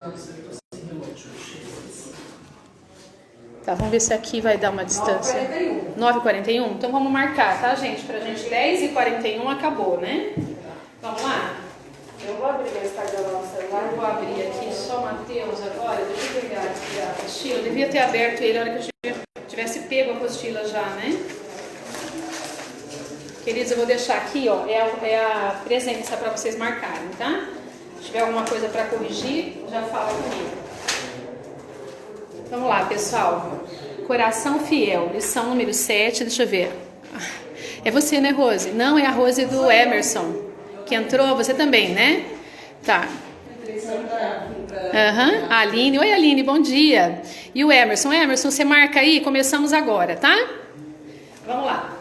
Tá, vamos ver se aqui vai dar uma distância. 9h41? Então vamos marcar, tá, gente? Pra gente 10h41 acabou, né? Vamos lá? Eu vou abrir o Instagram no celular, vou abrir aqui só Mateus agora. Deixa eu pegar aqui a apostila. Eu devia ter aberto ele na hora que eu tivesse pego a apostila já, né? Queridos, eu vou deixar aqui, ó, é a presença para vocês marcarem, tá? Se tiver alguma coisa para corrigir, já fala comigo. Vamos lá, pessoal. Coração fiel, lição número 7, deixa eu ver. É você, né, Rose? Não, é a Rose do Emerson, que entrou, você também, né? Tá. A Aline. Oi, Aline, bom dia. E o Emerson? Emerson, você marca aí, começamos agora, tá? Vamos lá.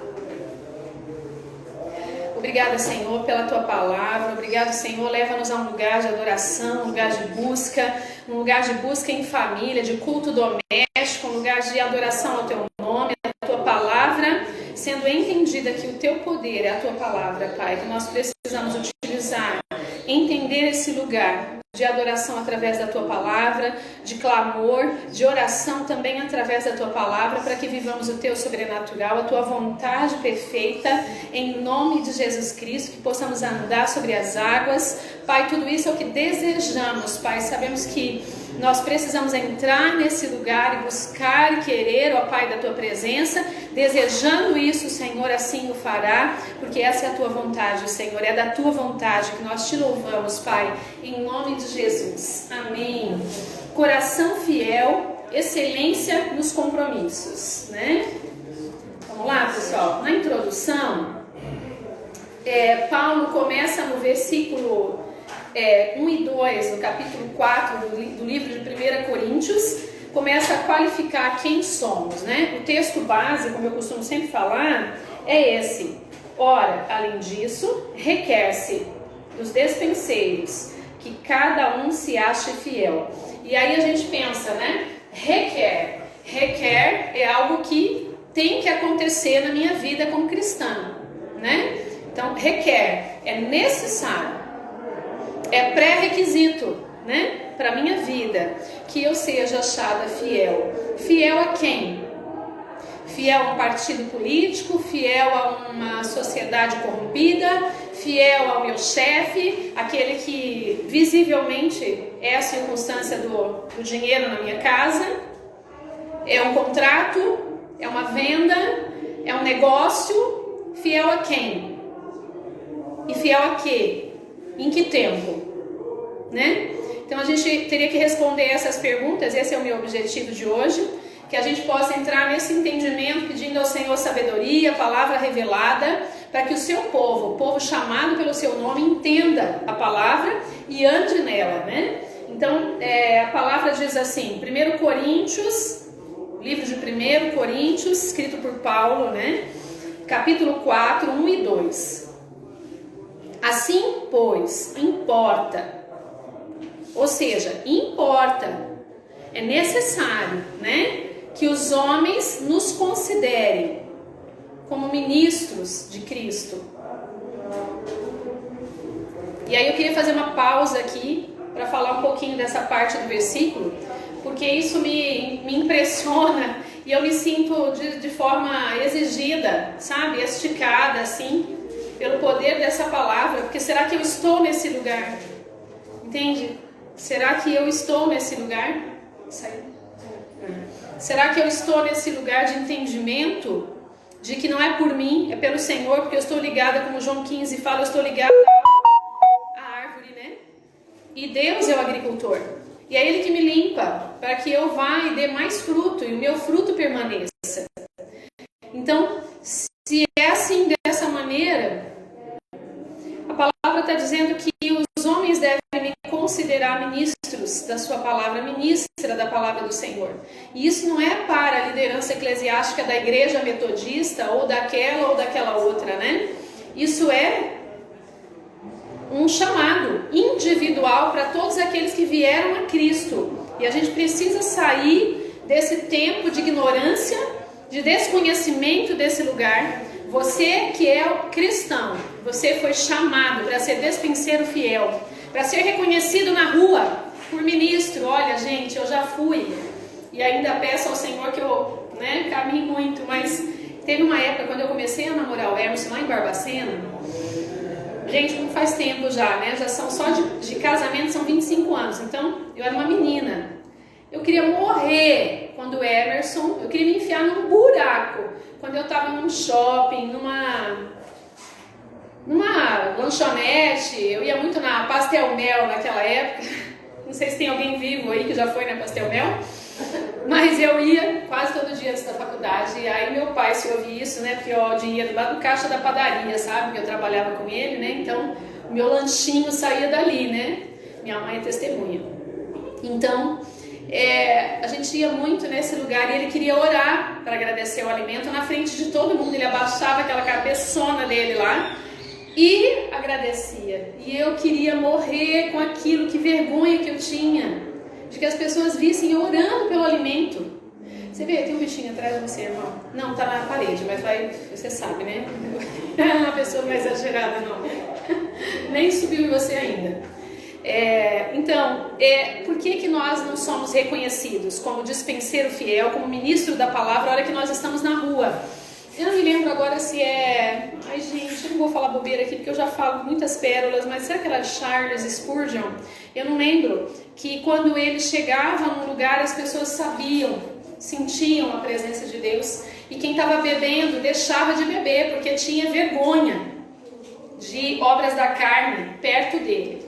Obrigada, Senhor, pela Tua palavra. Obrigado, Senhor, leva-nos a um lugar de adoração, um lugar de busca em família, de culto doméstico, um lugar de adoração ao Teu nome, a Tua palavra, sendo entendida que o Teu poder é a Tua palavra, Pai, que nós precisamos utilizar, entender esse lugar de adoração através da Tua palavra, de clamor, de oração também através da Tua palavra, para que vivamos o Teu sobrenatural, a Tua vontade perfeita, em nome de Jesus Cristo, que possamos andar sobre as águas. Pai, tudo isso é o que desejamos, Pai. Sabemos que nós precisamos entrar nesse lugar e buscar e querer, ó Pai, da Tua presença. Desejando isso, Senhor, assim o fará, porque essa é a Tua vontade, Senhor. É da Tua vontade que nós Te louvamos, Pai, em nome de Jesus. Amém. Coração fiel, excelência nos compromissos, né? Vamos lá, pessoal. Na introdução, Paulo começa no versículo 1 e 2, no capítulo 4 do livro de 1 Coríntios, começa a qualificar quem somos, né? O texto base, como eu costumo sempre falar, é esse. Ora, além disso, requer-se dos despenseiros que cada um se ache fiel. E aí a gente pensa, né? Requer é algo que tem que acontecer na minha vida como cristã, né? Então, requer, é necessário, é pré-requisito, né? Para a minha vida, que eu seja achada fiel. Fiel a quem? Fiel a um partido político, fiel a uma sociedade corrompida, fiel ao meu chefe, aquele que visivelmente é a circunstância do dinheiro na minha casa, é um contrato, é uma venda, é um negócio. Fiel a quem? E fiel a quê? Em que tempo? Né? Então a gente teria que responder essas perguntas. Esse é o meu objetivo de hoje, que a gente possa entrar nesse entendimento, pedindo ao Senhor sabedoria, palavra revelada, para que o seu povo, o povo chamado pelo seu nome, entenda a palavra e ande nela, né? Então a palavra diz assim, 1 Coríntios, livro de 1 Coríntios, escrito por Paulo, né? Capítulo 4, 1 e 2. Assim, pois, importa, ou seja, importa, é necessário, né, que os homens nos considerem como ministros de Cristo. E aí eu queria fazer uma pausa aqui para falar um pouquinho dessa parte do versículo, porque isso me impressiona e eu me sinto de forma exigida, sabe, esticada assim, pelo poder dessa palavra, porque será que eu estou nesse lugar? Entende? Será que eu estou nesse lugar? Será que eu estou nesse lugar de entendimento de que não é por mim, é pelo Senhor, porque eu estou ligada, como João 15 fala, eu estou ligada à árvore, né? E Deus é o agricultor. E é Ele que me limpa, para que eu vá e dê mais fruto, e o meu fruto permaneça. Então, se é assim, dessa maneira, a palavra está dizendo que os homens devem me considerar ministros da sua palavra, ministra da palavra do Senhor. E isso não é para a liderança eclesiástica da igreja metodista ou daquela outra, né? Isso é um chamado individual para todos aqueles que vieram a Cristo. E a gente precisa sair desse tempo de ignorância, de desconhecimento desse lugar. Você que é cristão, você foi chamado para ser despenseiro fiel, para ser reconhecido na rua, por ministro. Olha, gente, eu já fui e ainda peço ao Senhor que eu, caminhe muito, mas teve uma época quando eu comecei a namorar o Emerson lá em Barbacena. Gente, como faz tempo já, né? Já são só de casamento, são 25 anos. Então, eu era uma menina. Eu queria morrer quando o Emerson, eu queria me enfiar num buraco. Quando eu tava num shopping, numa lanchonete, eu ia muito na Pastel Mel naquela época. Não sei se tem alguém vivo aí que já foi na Pastel Mel. Mas eu ia quase todo dia antes da faculdade. E aí meu pai, se ouvir isso, né? Porque o dinheiro lá do caixa da padaria, sabe? Porque eu trabalhava com ele, né? Então, o meu lanchinho saía dali, né? Minha mãe é testemunha. Então, a gente ia muito nesse lugar e ele queria orar para agradecer o alimento na frente de todo mundo. Ele abaixava aquela cabeçona dele lá e agradecia. E eu queria morrer com aquilo, que vergonha que eu tinha de que as pessoas vissem eu orando pelo alimento. Você vê, tem um bichinho atrás de você, irmão. Não, tá na parede, mas você sabe, né? Não é uma pessoa mais exagerada, não. Nem subiu em você ainda. Então, por que nós não somos reconhecidos como dispenseiro fiel, como ministro da palavra, a hora que nós estamos na rua? Eu não me lembro agora se é... Ai, gente, eu não vou falar bobeira aqui, porque eu já falo muitas pérolas, mas será que era Charles Spurgeon? Eu não lembro. Que quando ele chegava num lugar, as pessoas sabiam, sentiam a presença de Deus. E quem estava bebendo, deixava de beber, porque tinha vergonha de obras da carne perto dele.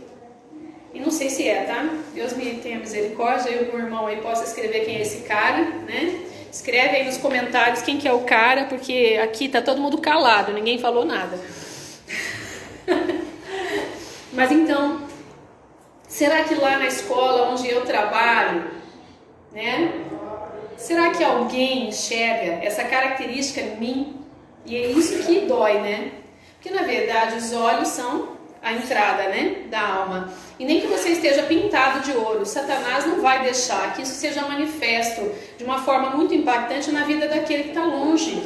E não sei se tá? Deus me tenha misericórdia, eu e o meu irmão aí possa escrever quem é esse cara, né? Escreve aí nos comentários quem que é o cara, porque aqui tá todo mundo calado, ninguém falou nada. Mas então, será que lá na escola onde eu trabalho, né? Será que alguém enxerga essa característica em mim? E é isso que dói, né? Porque na verdade os olhos são a entrada, né, da alma. E nem que você esteja pintado de ouro, Satanás não vai deixar que isso seja manifesto de uma forma muito impactante na vida daquele que está longe,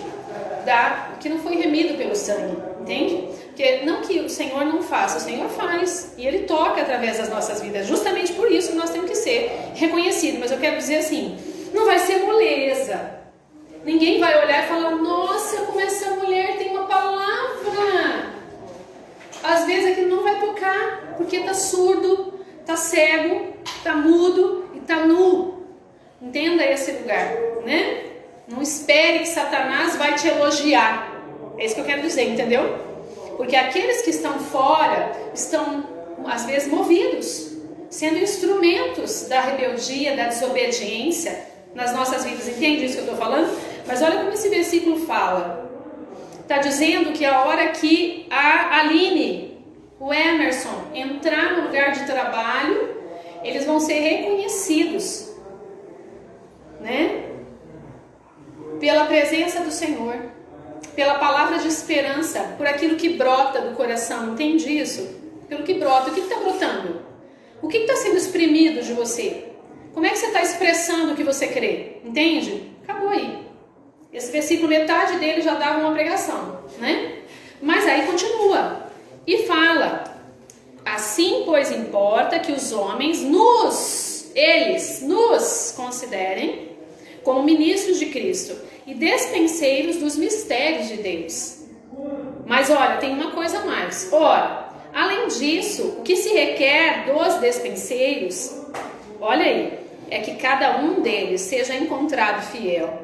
que não foi remido pelo sangue, entende? Porque não que o Senhor não faça, o Senhor faz, e Ele toca através das nossas vidas, justamente por isso que nós temos que ser reconhecidos. Mas eu quero dizer assim, não vai ser moleza. Ninguém vai olhar e falar, nossa, como essa mulher tem uma palavra. Às vezes aquilo não vai tocar, porque está surdo, está cego, está mudo e está nu. Entenda esse lugar, né? Não espere que Satanás vai te elogiar. É isso que eu quero dizer, entendeu? Porque aqueles que estão fora estão, às vezes, movidos, sendo instrumentos da rebeldia, da desobediência nas nossas vidas. Entende isso que eu estou falando? Mas olha como esse versículo fala. Está dizendo que a hora que a Aline, o Emerson, entrar no lugar de trabalho, eles vão ser reconhecidos, né? Pela presença do Senhor, pela palavra de esperança, por aquilo que brota do coração. Entende isso? Pelo que brota. O que está brotando? O que está sendo exprimido de você? Como é que você está expressando o que você crê? Entende? Acabou aí. Esse versículo, metade dele já dava uma pregação, né? Mas aí continua e fala: assim, pois, importa que os homens eles nos considerem como ministros de Cristo e despenseiros dos mistérios de Deus. Mas olha, tem uma coisa a mais. Ora, além disso, o que se requer dos despenseiros, olha aí, é que cada um deles seja encontrado fiel.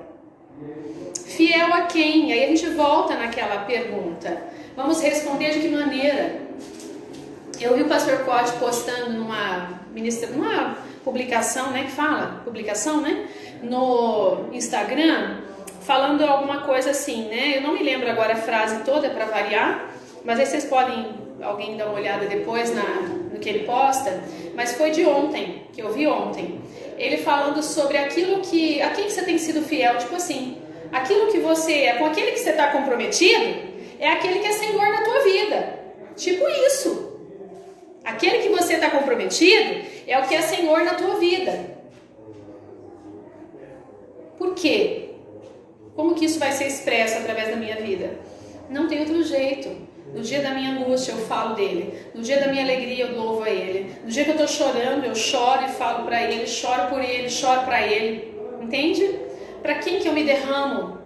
Fiel a quem? E aí a gente volta naquela pergunta. Vamos responder de que maneira? Eu vi o pastor Cote postando numa publicação, né? Que fala? Publicação, né? No Instagram, falando alguma coisa assim, né? Eu não me lembro agora a frase toda para variar, mas aí vocês podem, alguém dar uma olhada depois no que ele posta. Mas foi de ontem, que eu vi ontem. Ele falando sobre aquilo que... A quem você tem sido fiel? Tipo assim... Aquilo que você é, com aquele que você está comprometido, é aquele que é Senhor na tua vida. Tipo isso. Aquele que você está comprometido é o que é Senhor na tua vida. Por quê? Como que isso vai ser expresso através da minha vida? Não tem outro jeito. No dia da minha angústia eu falo dele. No dia da minha alegria eu louvo a ele. No dia que eu estou chorando eu choro e falo para ele, choro por ele, choro para ele. Entende? Para quem que eu me derramo?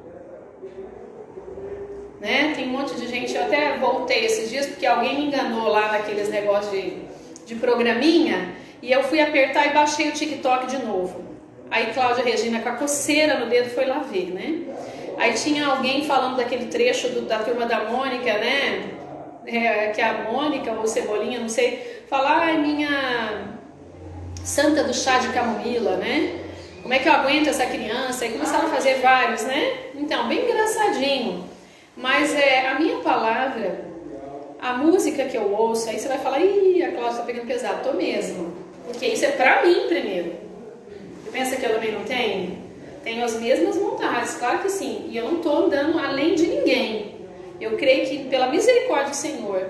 Né? Tem um monte de gente, eu até voltei esses dias porque alguém me enganou lá naqueles negócios de programinha e eu fui apertar e baixei o TikTok de novo. Aí Cláudia Regina com a coceira no dedo foi lá ver, né? Aí tinha alguém falando daquele trecho da Turma da Mônica, né? Que a Mônica ou Cebolinha, não sei, fala, ai, minha santa do chá de camomila, né? Como é que eu aguento essa criança? E começaram a fazer vários, né? Então, bem engraçadinho. Mas a minha palavra, a música que eu ouço, aí você vai falar, ih, a Cláudia tá pegando pesado. Tô mesmo. Porque isso é pra mim primeiro. Você pensa que eu também não tenho? Tenho as mesmas vontades, claro que sim. E eu não tô andando além de ninguém. Eu creio que pela misericórdia do Senhor,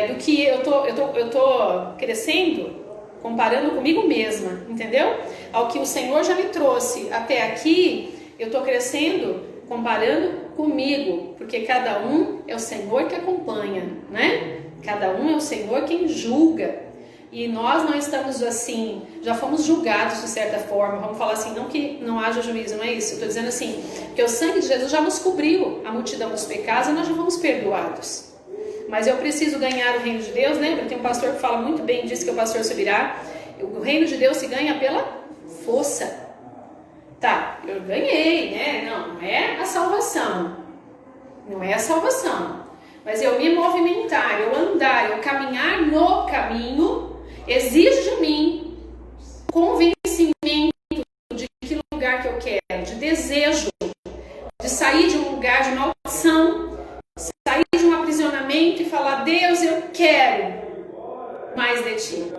do que eu tô crescendo, comparando comigo mesma, entendeu? Ao que o Senhor já me trouxe até aqui, eu tô crescendo comparando comigo, porque cada um é o Senhor que acompanha, né? Cada um é o Senhor quem julga. E nós não estamos assim, já fomos julgados de certa forma, vamos falar assim, não que não haja juízo, não é isso, eu estou dizendo assim, porque o sangue de Jesus já nos cobriu a multidão dos pecados e nós já fomos perdoados. Mas eu preciso ganhar o reino de Deus, lembra? Tem um pastor que fala muito bem disso, que é o pastor Subirá, o reino de Deus se ganha pela força. Tá, eu ganhei, né? Não é a salvação, não é a salvação, mas eu me movimentar, eu andar, eu caminhar no caminho, exige de mim convencimento de que lugar que eu quero, de desejo, de sair de um lugar de maldição, sair de um aprisionamento e falar, Deus, eu quero mais de Ti.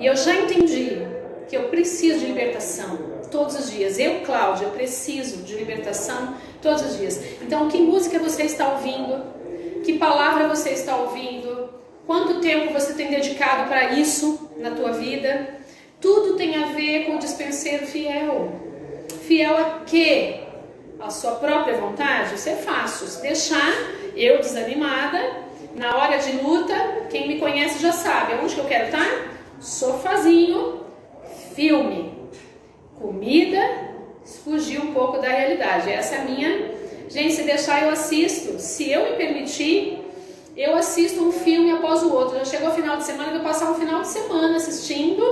E eu já entendi que eu preciso de libertação todos os dias. Eu, Cláudia, preciso de libertação todos os dias. Então, que música você está ouvindo? Que palavra você está ouvindo? Quanto tempo você tem dedicado para isso na tua vida? Tudo tem a ver com o dispenseiro fiel. Fiel a quê? A sua própria vontade? Isso é fácil. Se deixar eu desanimada, na hora de luta, quem me conhece já sabe. Onde que eu quero estar? Sofazinho, filme, comida, fugir um pouco da realidade. Essa é a minha... Gente, se deixar eu assisto. Se eu me permitir, eu assisto um filme após o outro. Já chegou o final de semana, eu vou passar um final de semana assistindo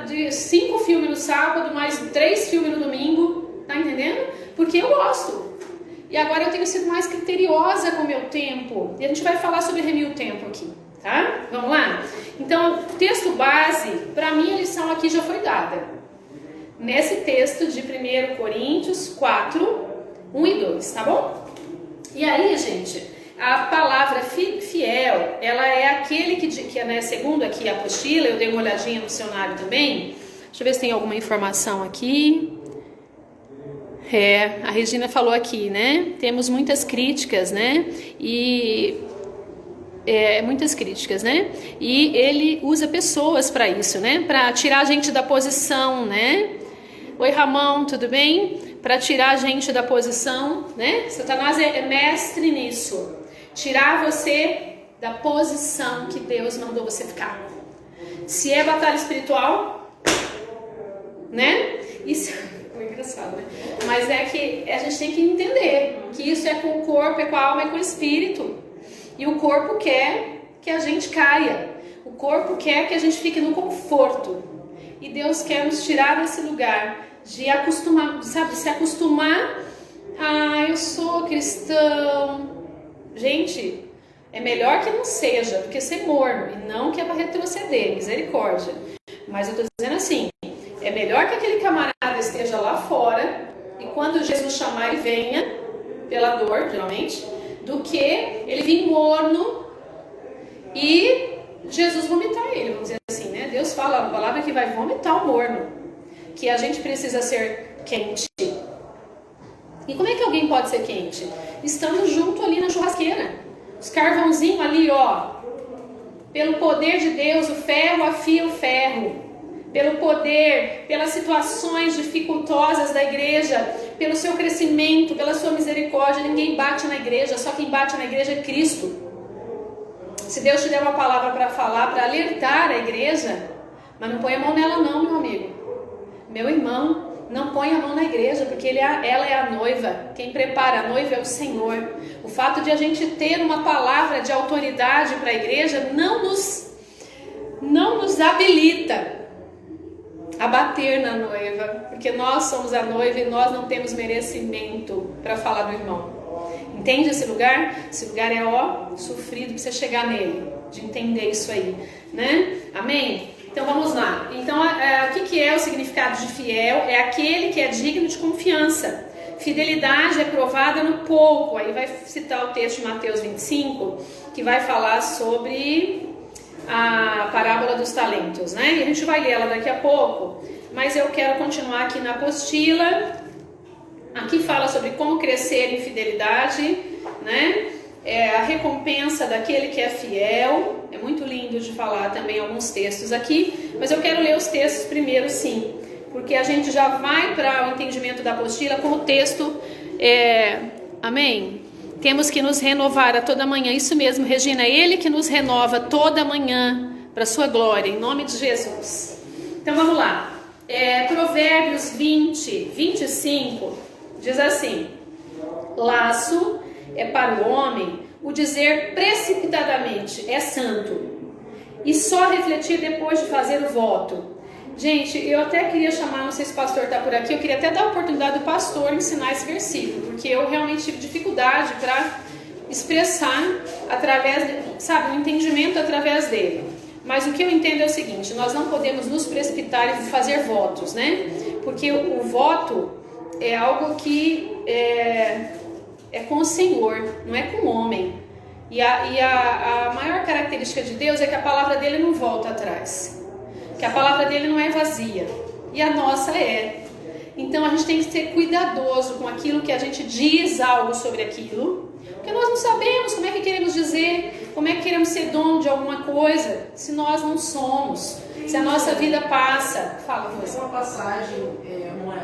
de 5 filmes no sábado, mais 3 filmes no domingo. Tá entendendo? Porque eu gosto. E agora eu tenho sido mais criteriosa com o meu tempo. E a gente vai falar sobre remir o tempo aqui, tá? Vamos lá? Então, o texto base, para mim a lição aqui já foi dada. Nesse texto de 1 Coríntios 4, 1 e 2, tá bom? E aí, gente, a palavra fiel, ela é aquele que né, segundo aqui a apostila, eu dei uma olhadinha no dicionário também. Deixa eu ver se tem alguma informação aqui. A Regina falou aqui, né? Temos muitas críticas, né? Muitas críticas, né? E ele usa pessoas para isso, né? Para tirar a gente da posição, né? Oi, Ramon, tudo bem? Para tirar a gente da posição, né? Satanás é mestre nisso. Tirar você da posição que Deus mandou você ficar. Se é batalha espiritual, né? Isso é engraçado, né? Mas é que a gente tem que entender que isso é com o corpo, é com a alma, é com o espírito. E o corpo quer que a gente caia. O corpo quer que a gente fique no conforto. E Deus quer nos tirar desse lugar de acostumar, sabe? Se acostumar. Eu sou cristão. Gente, é melhor que não seja, porque ser morno. E não que é para retroceder, misericórdia. Mas eu tô dizendo assim, é melhor que aquele camarada esteja lá fora e quando Jesus chamar ele venha, pela dor, geralmente, do que ele vir morno e Jesus vomitar ele, vamos dizer assim, né? Deus fala na palavra que vai vomitar o morno, que a gente precisa ser quente. E como é que alguém pode ser quente? Estando junto ali na churrasqueira, os carvãozinhos ali, ó, pelo poder de Deus, o ferro afia o ferro. Pelo poder, pelas situações dificultosas da igreja, pelo seu crescimento, pela sua misericórdia. Ninguém bate na igreja, só quem bate na igreja é Cristo. Se Deus te der uma palavra para falar, para alertar a igreja, mas não põe a mão nela não, meu amigo. Meu irmão, não põe a mão na igreja, porque ela é a noiva. Quem prepara a noiva é o Senhor. O fato de a gente ter uma palavra de autoridade para a igreja não nos habilita a bater na noiva, porque nós somos a noiva e nós não temos merecimento para falar do irmão. Entende esse lugar? Esse lugar é sofrido para você chegar nele, de entender isso aí, né? Amém? Então vamos lá. Então o que é o significado de fiel? É aquele que é digno de confiança. Fidelidade é provada no pouco. Aí vai citar o texto de Mateus 25, que vai falar sobre a parábola dos talentos, né? E a gente vai ler ela daqui a pouco, mas eu quero continuar aqui na apostila. Aqui fala sobre como crescer em fidelidade, né? A recompensa daquele que é fiel. É muito lindo de falar também alguns textos aqui, mas eu quero ler os textos primeiro, sim, porque a gente já vai para o entendimento da apostila com o texto. Amém? Temos que nos renovar a toda manhã. Isso mesmo, Regina, é Ele que nos renova toda manhã para a sua glória, em nome de Jesus. Então vamos lá. Provérbios 20, 25 diz assim: laço é para o homem o dizer precipitadamente é santo, e só refletir depois de fazer o voto. Gente, eu até queria chamar, não sei se o pastor está por aqui, eu queria até dar a oportunidade do pastor ensinar esse versículo, porque eu realmente tive dificuldade para expressar através, o entendimento através dele. Mas o que eu entendo é o seguinte: nós não podemos nos precipitar e fazer votos, né? Porque o voto é algo que é com o Senhor, não é com o homem. E a maior característica de Deus é que a palavra dele não volta atrás, que a palavra dele não é vazia, e a nossa é. Então a gente tem que ser cuidadoso com aquilo que a gente diz algo sobre aquilo, porque nós não sabemos como é que queremos dizer, como é que queremos ser dono de alguma coisa, se nós não somos, se a nossa vida passa. Fala, Tem uma passagem,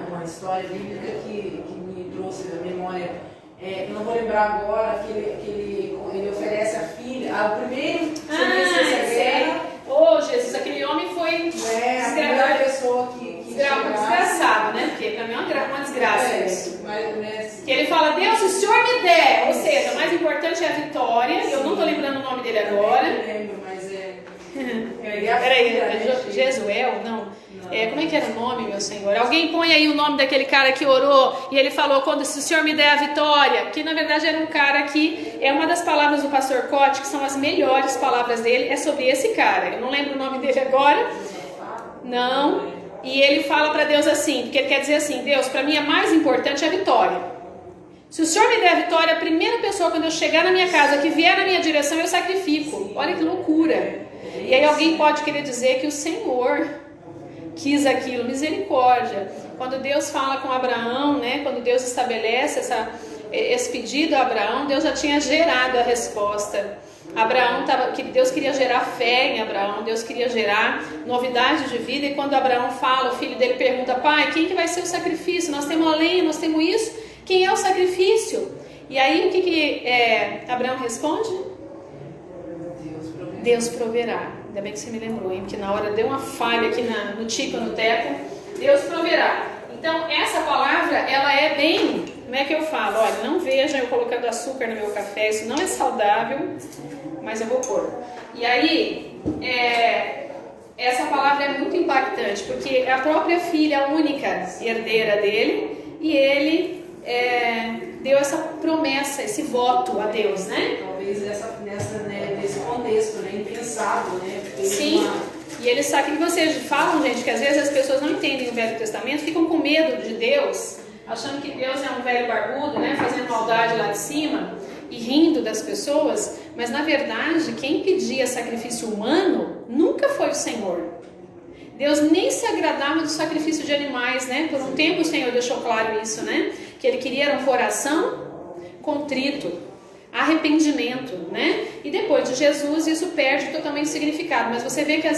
uma história bíblica que me trouxe à memória. Eu não vou lembrar agora, que ele oferece a filha, o primeiro guerra. Oh, Jesus, aquele homem foi a primeira pessoa que desgraçado, né? Porque pra mim é uma desgraça isso. Mas, que ele fala: Deus, se o Senhor me der, ou seja, o mais importante é a vitória. Sim. Eu não tô lembrando o nome dele agora. Eu lembro, mas Peraí, Jesuel? Não. Como é que era o nome, meu Senhor? Alguém põe aí o nome daquele cara que orou e ele falou: se o Senhor me der a vitória. Que na verdade era um cara que é uma das palavras do pastor Cote, que são as melhores palavras dele, é sobre esse cara. Eu não lembro o nome dele agora. Não. E ele fala para Deus assim, porque ele quer dizer assim: Deus, para mim é mais importante a vitória. Se o Senhor me der a vitória, a primeira pessoa quando eu chegar na minha casa, que vier na minha direção, eu sacrifico. Olha que loucura. E aí alguém pode querer dizer que o Senhor quis aquilo. Misericórdia. Quando Deus fala com Abraão, né? Quando Deus estabelece esse pedido a Abraão, Deus já tinha gerado a resposta. Deus queria gerar fé em Abraão, Deus queria gerar novidade de vida. E quando Abraão fala, o filho dele pergunta: pai, quem que vai ser o sacrifício? Nós temos a lenha, nós temos isso, quem é o sacrifício? E aí o que Abraão responde? Deus proverá. Ainda bem que você me lembrou, hein? Porque na hora deu uma falha aqui no tico, no teco. Deus proverá. Então essa palavra, ela é bem, como é que eu falo? Olha, não veja eu colocando açúcar no meu café, isso não é saudável, mas eu vou pôr. E aí, essa palavra é muito impactante, porque é a própria filha, a única herdeira dele, e ele deu essa promessa, esse voto a Deus, né? Talvez nesse contexto, né? Impensado, né? Sim. E eles sabem que vocês falam, gente, que às vezes as pessoas não entendem o Velho Testamento, ficam com medo de Deus, achando que Deus é um velho barbudo, né, fazendo maldade lá de cima e rindo das pessoas, mas na verdade quem pedia sacrifício humano nunca foi o Senhor. Deus nem se agradava do sacrifício de animais, né? Por um tempo o Senhor deixou claro isso, né? Que Ele queria um coração contrito, arrependimento, né? E depois de Jesus isso perde totalmente o significado. Mas você vê que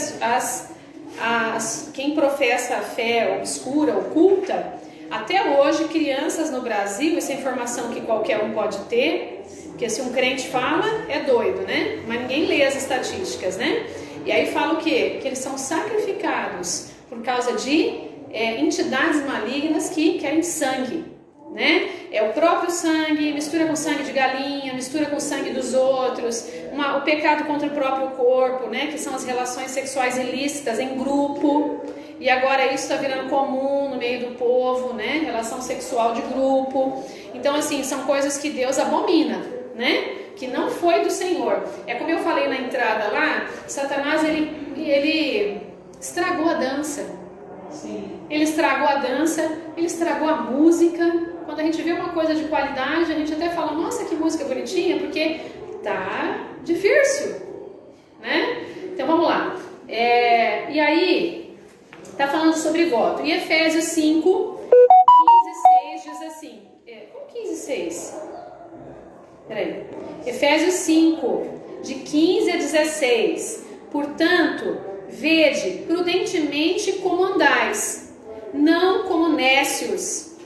quem professa a fé obscura, oculta, Até hoje, crianças no Brasil, essa informação que qualquer um pode ter, porque se um crente fala, é doido, né? Mas ninguém lê as estatísticas, né? E aí fala o quê? Que eles são sacrificados por causa de entidades malignas que querem sangue, né? É o próprio sangue, mistura com sangue de galinha, mistura com sangue dos outros, o pecado contra o próprio corpo, né? Que são as relações sexuais ilícitas em grupo. E agora isso está virando comum no meio do povo, né? Relação sexual de grupo. Então, assim, são coisas que Deus abomina, né? Que não foi do Senhor. É como eu falei na entrada lá, Satanás, ele estragou a dança. Sim. Ele estragou a dança, ele estragou a música. Quando a gente vê uma coisa de qualidade, a gente até fala, nossa, que música bonitinha, porque tá difícil, né? Então, vamos lá. E aí, tá falando sobre voto. E Efésios 5, 15 e 6 diz assim. Como 15 e 6? Peraí. Efésios 5, de 15 a 16. Portanto, vede prudentemente como andais, não como nécios,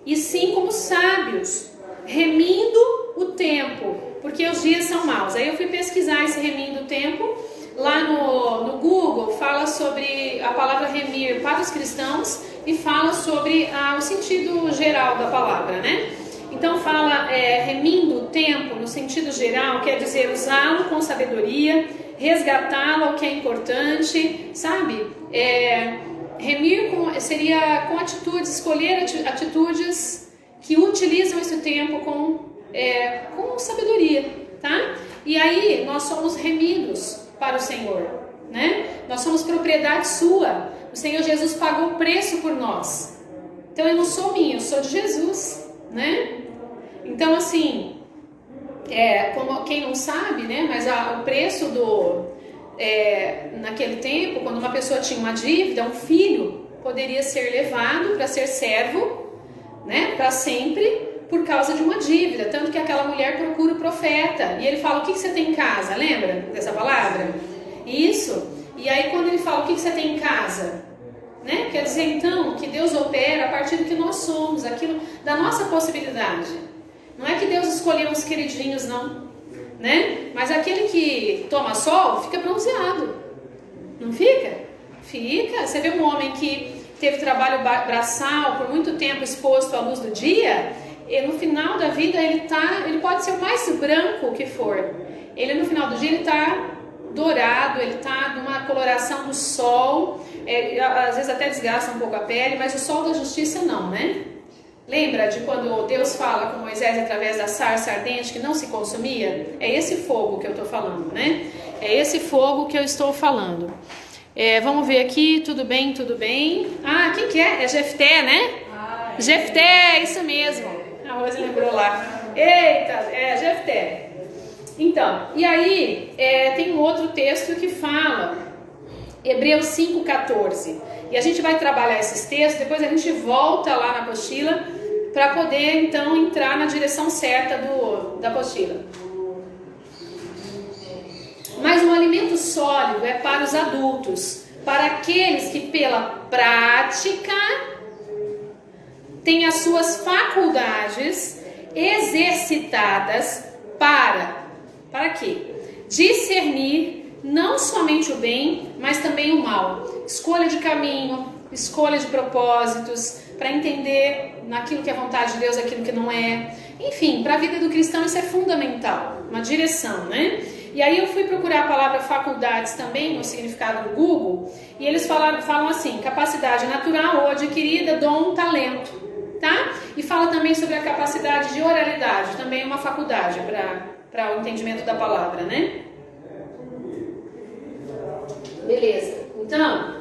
e sim como sábios, remindo o tempo, porque os dias são maus. Aí eu fui pesquisar esse remindo o tempo. Lá no Google fala sobre a palavra remir para os cristãos e fala sobre o sentido geral da palavra, né? Então fala remindo o tempo no sentido geral, quer dizer usá-lo com sabedoria, resgatá-lo ao que é importante, sabe? Remir seria com atitudes, escolher atitudes que utilizam esse tempo com sabedoria, tá? E aí nós somos remidos para o Senhor, né? Nós somos propriedade sua. O Senhor Jesus pagou o preço por nós. Então eu não sou minha, eu sou de Jesus, né? Então assim, como quem não sabe, né? Mas o preço naquele tempo, quando uma pessoa tinha uma dívida, um filho poderia ser levado para ser servo, né? Para sempre, por causa de uma dívida. Tanto que aquela mulher procura o profeta e ele fala, o que você tem em casa? Lembra dessa palavra? Isso. E aí quando ele fala, o que você tem em casa? Né? Quer dizer então que Deus opera a partir do que nós somos, aquilo da nossa possibilidade. Não é que Deus escolheu uns queridinhos, não, né? Mas aquele que toma sol fica bronzeado, não fica? Fica. Você vê um homem que teve trabalho braçal por muito tempo exposto à luz do dia, e no final da vida ele pode ser o mais branco que for. Ele no final do dia ele está dourado, ele está numa coloração do sol, às vezes até desgasta um pouco a pele, mas o sol da justiça não, né? Lembra de quando Deus fala com Moisés através da sarça ardente que não se consumia? É esse fogo que eu estou falando, né? É esse fogo que eu estou falando. Vamos ver aqui, tudo bem, tudo bem. Quem que é? É Jefté, né? Jefté, isso mesmo. A Rose lembrou lá. Eita, Jefté. Então, e aí tem um outro texto que fala, Hebreus 5,14. E a gente vai trabalhar esses textos, depois a gente volta lá na apostila para poder então entrar na direção certa da apostila. Mas um alimento sólido é para os adultos, para aqueles que pela prática têm as suas faculdades exercitadas para quê? Discernir não somente o bem, mas também o mal. Escolha de caminho, escolha de propósitos, para entender naquilo que é vontade de Deus, aquilo que não é. Enfim, para a vida do cristão isso é fundamental, uma direção, né? E aí eu fui procurar a palavra faculdades também, no significado do Google, e eles falam assim, capacidade natural ou adquirida, dom, talento, tá? E fala também sobre a capacidade de oralidade, também é uma faculdade para o entendimento da palavra, né? Beleza, então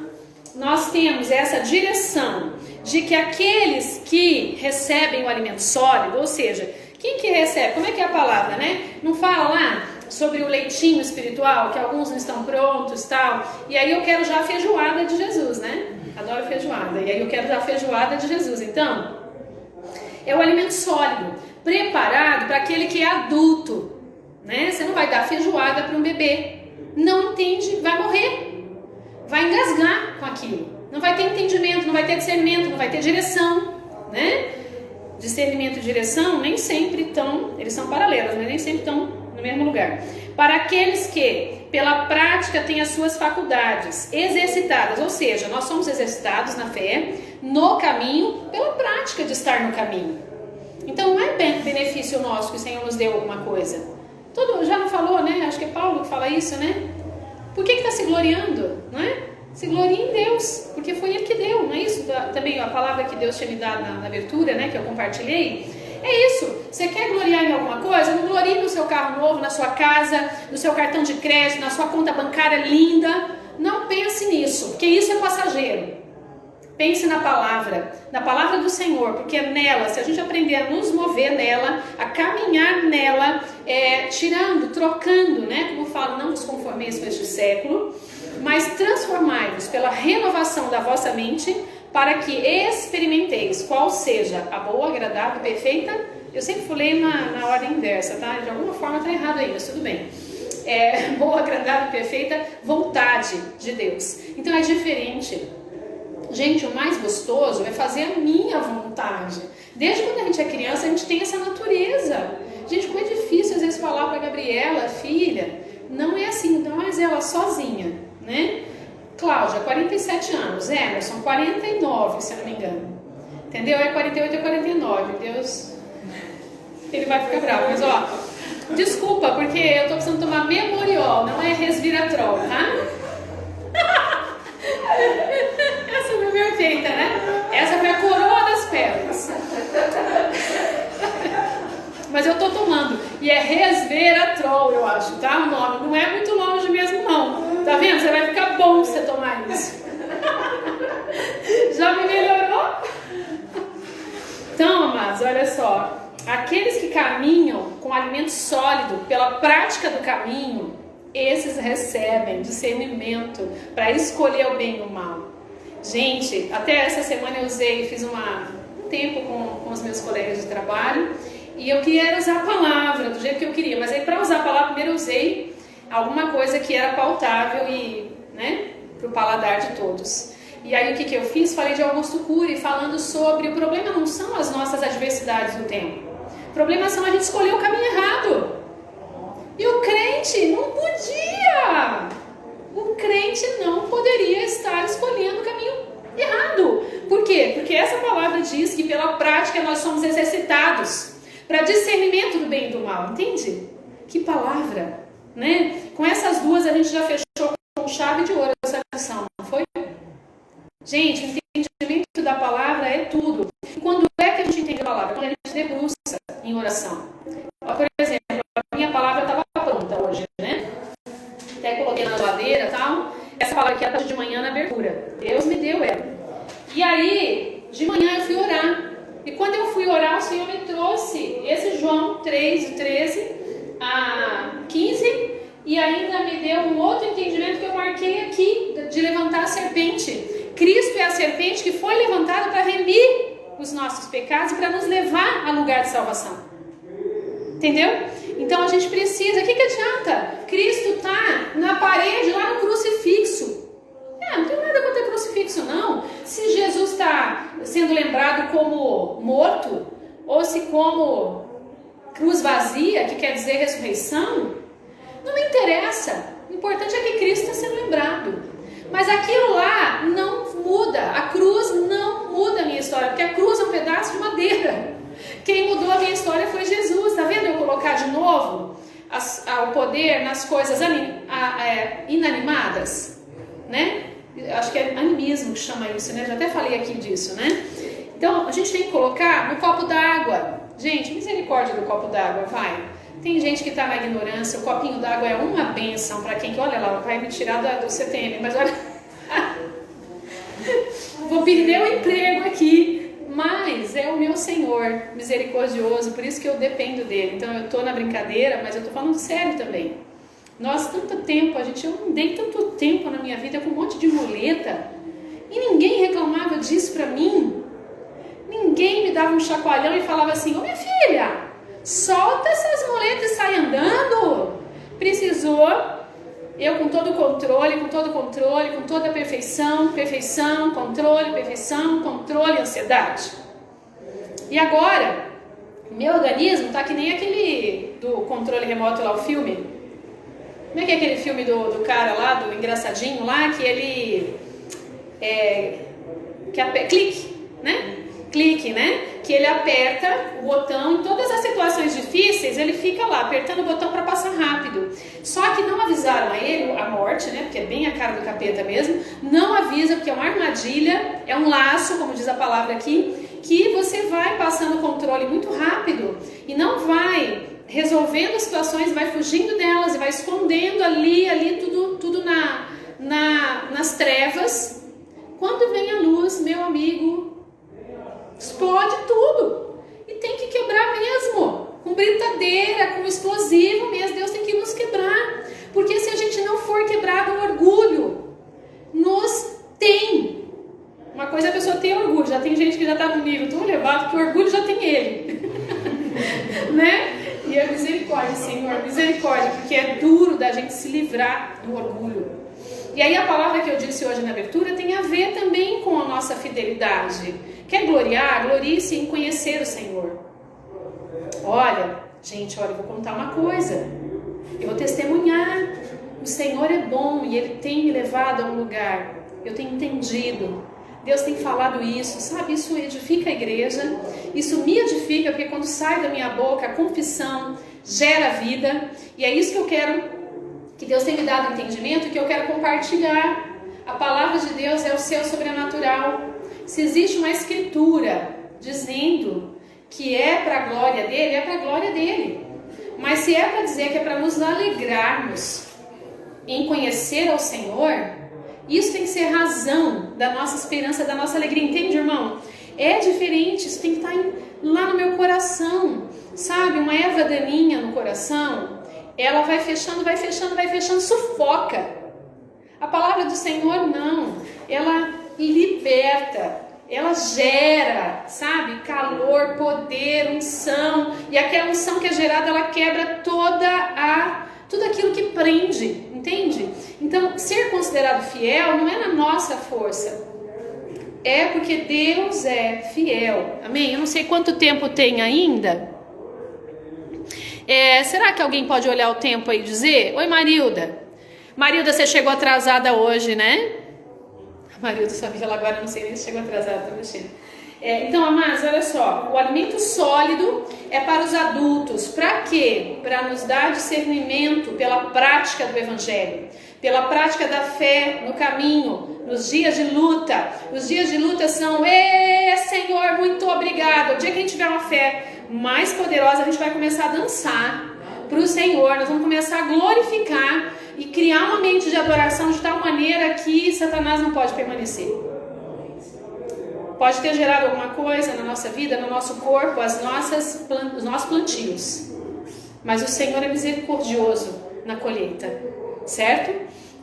nós temos essa direção de que aqueles que recebem o alimento sólido, ou seja, quem que recebe? Como é que é a palavra, né? Não fala lá sobre o leitinho espiritual, que alguns não estão prontos e tal, e aí eu quero já a feijoada de Jesus, né? Adoro feijoada, e aí eu quero já a feijoada de Jesus. Então, é o alimento sólido, preparado para aquele que é adulto, né? Você não vai dar feijoada para um bebê, não entende, vai morrer, vai engasgar com aquilo, não vai ter entendimento, não vai ter discernimento, não vai ter direção, né? Discernimento e direção nem sempre estão, eles são paralelos, mas nem sempre estão no mesmo lugar. Para aqueles que, pela prática, têm as suas faculdades exercitadas, ou seja, nós somos exercitados na fé, no caminho, pela prática de estar no caminho. Então não é benefício nosso que o Senhor nos deu alguma coisa. Já não falou, né? Acho que é Paulo que fala isso, né? Por que está se gloriando, não é? Se glorie em Deus, porque foi Ele que deu, não é isso? Também a palavra que Deus tinha me dado na abertura, né? Que eu compartilhei. É isso, você quer gloriar em alguma coisa? Não glorie no seu carro novo, na sua casa, no seu cartão de crédito, na sua conta bancária linda. Não pense nisso, porque isso é passageiro. Pense na palavra do Senhor, porque é nela, se a gente aprender a nos mover nela, a caminhar nela, tirando, trocando, né? Como falo, não vos conformeis com este século, mas transformai-vos pela renovação da vossa mente, para que experimenteis qual seja a boa, agradável, perfeita. Eu sempre falei na ordem inversa, tá? De alguma forma está errado aí, mas tudo bem. Boa, agradável, perfeita vontade de Deus. Então é diferente. Gente, o mais gostoso é fazer a minha vontade. Desde quando a gente é criança, a gente tem essa natureza. Gente, como é difícil às vezes falar para a Gabriela, filha, não é assim, não é ela sozinha, né? Cláudia, 47 anos, Emerson, 49, se eu não me engano. Entendeu? É 48 e 49. Deus, ele vai ficar bravo. Mas ó, desculpa, porque eu tô precisando tomar Memoriol, não é resveratrol, tá? Essa foi perfeita, né? Essa foi a coroa das pérolas. Mas eu tô tomando. E é resveratrol, eu acho, tá? O nome não é muito longe mesmo, não. Tá vendo? Você vai ficar bom se você tomar isso. Já me melhorou? Então, amados, olha só. Aqueles que caminham com alimento sólido pela prática do caminho, esses recebem discernimento para escolher o bem e o mal. Gente, até essa semana eu fiz um tempo com os meus colegas de trabalho, e eu queria usar a palavra do jeito que eu queria, mas aí para usar a palavra primeiro eu usei alguma coisa que era pautável e, né, para o paladar de todos. E aí o que eu fiz? Falei de Augusto Cury, falando sobre o problema não são as nossas adversidades do tempo. O problema são a gente escolher o caminho errado. E o crente não podia. O crente não poderia estar escolhendo o caminho errado. Por quê? Porque essa palavra diz que pela prática nós somos exercitados para discernimento do bem e do mal. Entende? Que palavra, né? Com essas duas a gente já fechou com chave de ouro essa lição, não foi? Gente, o entendimento da palavra é tudo. E quando é que a gente entende a palavra? Quando a gente debruça em oração. Por exemplo, a minha palavra estava pronta hoje, né? Até coloquei na geladeira e tal. Essa palavra aqui estava de manhã na abertura. Deus me deu ela. E aí, de manhã eu fui orar. E quando eu fui orar, o Senhor me trouxe esse João 3, 13 a 15. E ainda me deu um outro entendimento que eu marquei aqui, de levantar a serpente. Cristo é a serpente que foi levantada para remir os nossos pecados e para nos levar a lugar de salvação. Entendeu? Então a gente precisa, o que adianta? Cristo está na parede, lá no crucifixo. Não tem nada contra crucifixo, não. Se Jesus está sendo lembrado como morto, ou se como cruz vazia, que quer dizer ressurreição, não me interessa. O importante é que Cristo está sendo lembrado. Mas aquilo lá não muda. A cruz não muda a minha história, porque a cruz é um pedaço de madeira. Quem mudou a minha história foi Jesus. Está vendo eu colocar de novo o poder nas coisas inanimadas? Né? Acho que é animismo que chama isso, né? Já até falei aqui disso, né? Então, a gente tem que colocar no copo d'água. Gente, misericórdia do copo d'água, vai. Tem gente que está na ignorância. O copinho d'água é uma bênção para quem que, olha lá, vai me tirar do CTM, mas olha, vou perder o emprego aqui, mas é o meu Senhor misericordioso, por isso que eu dependo dele. Então eu estou na brincadeira, mas eu estou falando sério também. Nós, tanto tempo, eu andei tanto tempo na minha vida com um monte de muleta e ninguém reclamava disso para mim. Ninguém me dava um chacoalhão e falava assim: ô minha filha, solta essas muletas e sai andando. Precisou, eu com todo o controle, com toda a perfeição, controle, ansiedade. E agora, meu organismo tá que nem aquele do controle remoto lá, o filme. Como é que é aquele filme do cara lá, do engraçadinho lá, que ele... clique, né? Clique, né? Que ele aperta o botão em todas as situações difíceis, ele fica lá apertando o botão para passar rápido. Só que não avisaram a ele a morte, né? Porque é bem a cara do capeta mesmo. Não avisa porque é uma armadilha, é um laço, como diz a palavra aqui, que você vai passando o controle muito rápido e não vai resolvendo as situações, vai fugindo delas e vai escondendo ali tudo nas trevas. Quando vem a luz, meu amigo, explode tudo. E tem que quebrar mesmo. Com britadeira, com explosivo mesmo. Deus tem que nos quebrar. Porque se a gente não for quebrado, o orgulho nos tem. Uma coisa é a pessoa ter orgulho. Já tem gente que já está no nível tão elevado que o orgulho já tem ele. Né? E a misericórdia, Senhor, misericórdia. Porque é duro da gente se livrar do orgulho. E aí a palavra que eu disse hoje na abertura tem a ver também com a nossa fidelidade. Quer gloriar? Glorie-se em conhecer o Senhor. Olha, gente, olha, eu vou contar uma coisa. Eu vou testemunhar. O Senhor é bom e Ele tem me levado a um lugar. Eu tenho entendido. Deus tem falado isso, sabe? Isso edifica a igreja. Isso me edifica, porque quando sai da minha boca a confissão gera vida. E é isso que eu quero, que Deus tem me dado entendimento e que eu quero compartilhar. A palavra de Deus é o seu sobrenatural. Se existe uma escritura dizendo que é para a glória dele, é para a glória dele. Mas se é para dizer que é para nos alegrarmos em conhecer ao Senhor, isso tem que ser razão da nossa esperança, da nossa alegria. Entende, irmão? É diferente, isso tem que estar lá no meu coração. Sabe, uma erva daninha no coração, ela vai fechando, sufoca. A palavra do Senhor não, ela liberta, ela gera, sabe, calor, poder, unção, e aquela unção que é gerada, ela quebra tudo aquilo que prende, entende? Então, ser considerado fiel não é na nossa força, é porque Deus é fiel, amém? Eu não sei quanto tempo tem ainda. Será que alguém pode olhar o tempo aí e dizer? Oi, Marilda. Marilda, você chegou atrasada hoje, né? A Marilda só viu ela agora, eu não sei nem se chegou atrasada, tá mexendo. Então, amados, olha só. O alimento sólido é para os adultos. Para quê? Para nos dar discernimento pela prática do Evangelho. Pela prática da fé no caminho, nos dias de luta. Os dias de luta são, Senhor, muito obrigado. O dia que a gente tiver uma fé mais poderosa, a gente vai começar a dançar para o Senhor. Nós vamos começar a glorificar e criar uma mente de adoração de tal maneira que Satanás não pode permanecer. Pode ter gerado alguma coisa na nossa vida, no nosso corpo, os nossos plantios. Mas o Senhor é misericordioso na colheita, certo?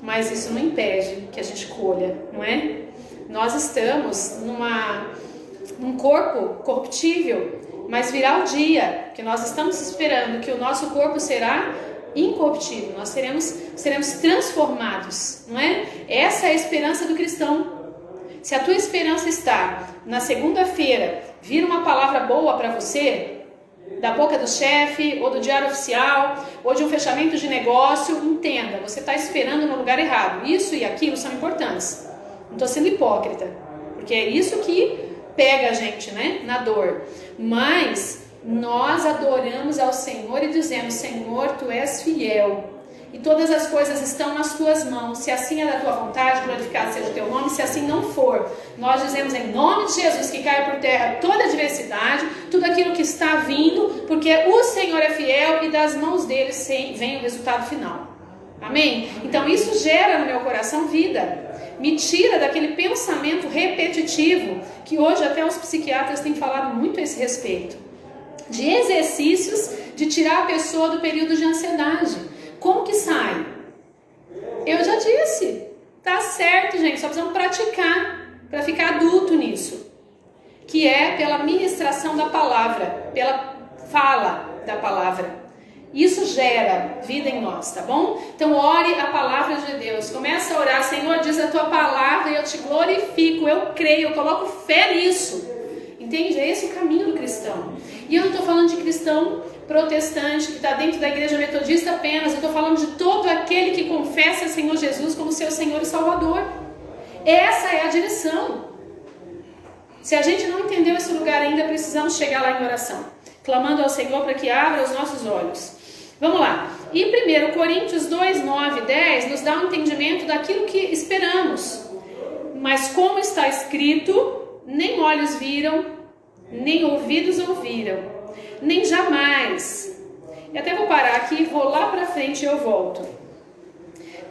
Mas isso não impede que a gente colha, não é? Nós estamos num corpo corruptível, mas virá o dia que nós estamos esperando que o nosso corpo será incorruptível, nós seremos transformados, não é? Essa é a esperança do cristão. Se a tua esperança está na segunda-feira, vir uma palavra boa para você, da boca do chefe, ou do diário oficial, ou de um fechamento de negócio, entenda, você está esperando no lugar errado. Isso e aquilo são importantes. Não estou sendo hipócrita, porque é isso que pega a gente, né, na dor. Mas nós adoramos ao Senhor e dizemos, Senhor, Tu és fiel. E todas as coisas estão nas Tuas mãos. Se assim é da Tua vontade, glorificado seja o Teu nome. Se assim não for, nós dizemos em nome de Jesus que caia por terra toda a adversidade, tudo aquilo que está vindo, porque o Senhor é fiel e das mãos dele vem o resultado final. Amém? Então isso gera no meu coração vida. Me tira daquele pensamento repetitivo, que hoje até os psiquiatras têm falado muito a esse respeito. De exercícios de tirar a pessoa do período de ansiedade. Como que sai? Eu já disse. Tá certo, gente. Só precisamos praticar para ficar adulto nisso. Que é pela ministração da palavra, pela fala da palavra. Isso gera vida em nós, tá bom? Então ore a palavra de Deus. Começa a orar. Senhor, diz a Tua palavra e eu te glorifico. Eu creio, eu coloco fé nisso. Entende? É esse o caminho do cristão. cristão. E eu não estou falando de cristão protestante que está dentro da igreja metodista apenas, eu estou falando de todo aquele que confessa o Senhor Jesus como seu Senhor e Salvador. Essa é a direção. Se a gente não entendeu esse lugar ainda, precisamos chegar lá em oração, clamando ao Senhor para que abra os nossos olhos. Vamos lá. E 1 Coríntios 2, 9 e 10 nos dá um entendimento daquilo que esperamos. Mas como está escrito, nem olhos viram, nem ouvidos ouviram, nem jamais. E até vou parar aqui, vou lá para frente e eu volto.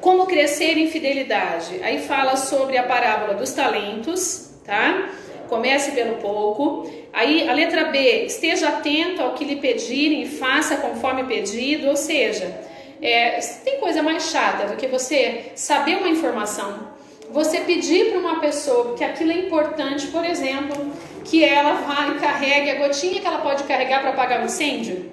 Como crescer em fidelidade? Aí fala sobre a parábola dos talentos, tá? Comece pelo pouco. Aí a letra B, esteja atento ao que lhe pedirem e faça conforme pedido. Ou seja, tem coisa mais chata do que você saber uma informação, você pedir para uma pessoa que aquilo é importante, por exemplo, que ela vá e carregue a gotinha que ela pode carregar para apagar o incêndio.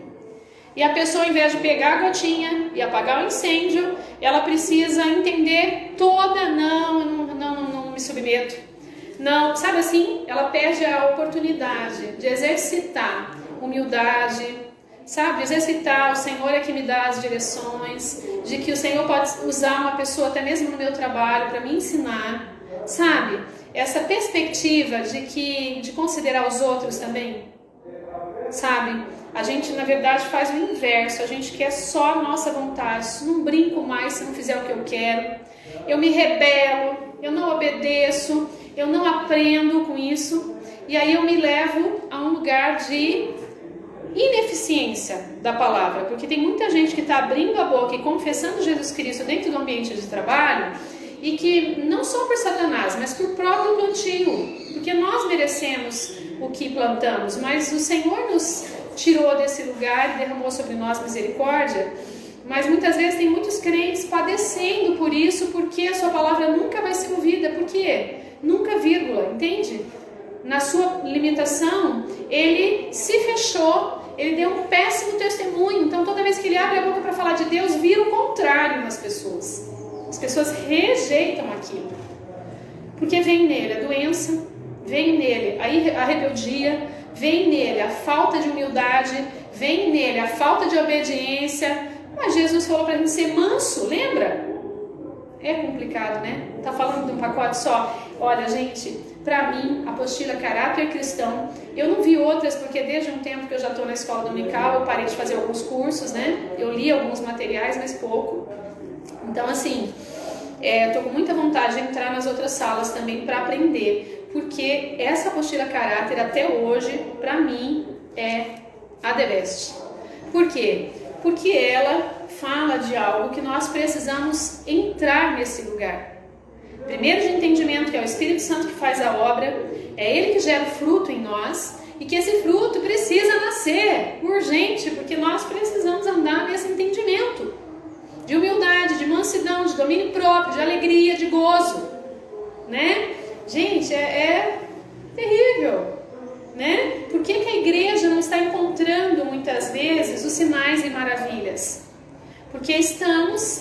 E a pessoa, ao invés de pegar a gotinha e apagar o incêndio, ela precisa entender toda, não me submeto. Não, sabe assim, ela perde a oportunidade de exercitar humildade, sabe, exercitar o Senhor é que me dá as direções, de que o Senhor pode usar uma pessoa até mesmo no meu trabalho para me ensinar, sabe, essa perspectiva de considerar os outros também, sabe, a gente na verdade faz o inverso, a gente quer só a nossa vontade, não brinco mais se não fizer o que eu quero, eu me rebelo, eu não obedeço, eu não aprendo com isso, e aí eu me levo a um lugar de ineficiência da palavra, porque tem muita gente que está abrindo a boca e confessando Jesus Cristo dentro do ambiente de trabalho, e que não só por Satanás, mas por próprio plantio, porque nós merecemos o que plantamos, mas o Senhor nos tirou desse lugar e derramou sobre nós misericórdia. Mas muitas vezes tem muitos crentes padecendo por isso, porque a sua palavra nunca vai ser ouvida. Por quê? Nunca, vírgula, entende? Na sua limitação, ele se fechou, ele deu um péssimo testemunho. Então toda vez que ele abre a boca para falar de Deus, vira o contrário nas pessoas. As pessoas rejeitam aquilo, porque vem nele a doença, vem nele a rebeldia, vem nele a falta de humildade, vem nele a falta de obediência. Mas Jesus falou para a gente ser manso, lembra? É complicado, né? Tá falando de um pacote só. Olha, gente, para mim, apostila Caráter Cristão, eu não vi outras, porque desde um tempo que eu já estou na escola dominical, eu parei de fazer alguns cursos, né? Eu li alguns materiais, mas pouco. Então, assim, estou com muita vontade de entrar nas outras salas também para aprender, porque essa apostila Caráter, até hoje, para mim, é a the best. Por quê? Porque ela fala de algo que nós precisamos entrar nesse lugar. Primeiro, de entendimento que é o Espírito Santo que faz a obra, é Ele que gera o fruto em nós, e que esse fruto precisa nascer urgente, porque nós precisamos andar nesse entendimento de humildade, de mansidão, de domínio próprio, de alegria, de gozo, né? Gente, é terrível, né? Por que a igreja não está encontrando muitas vezes os sinais e maravilhas? Porque estamos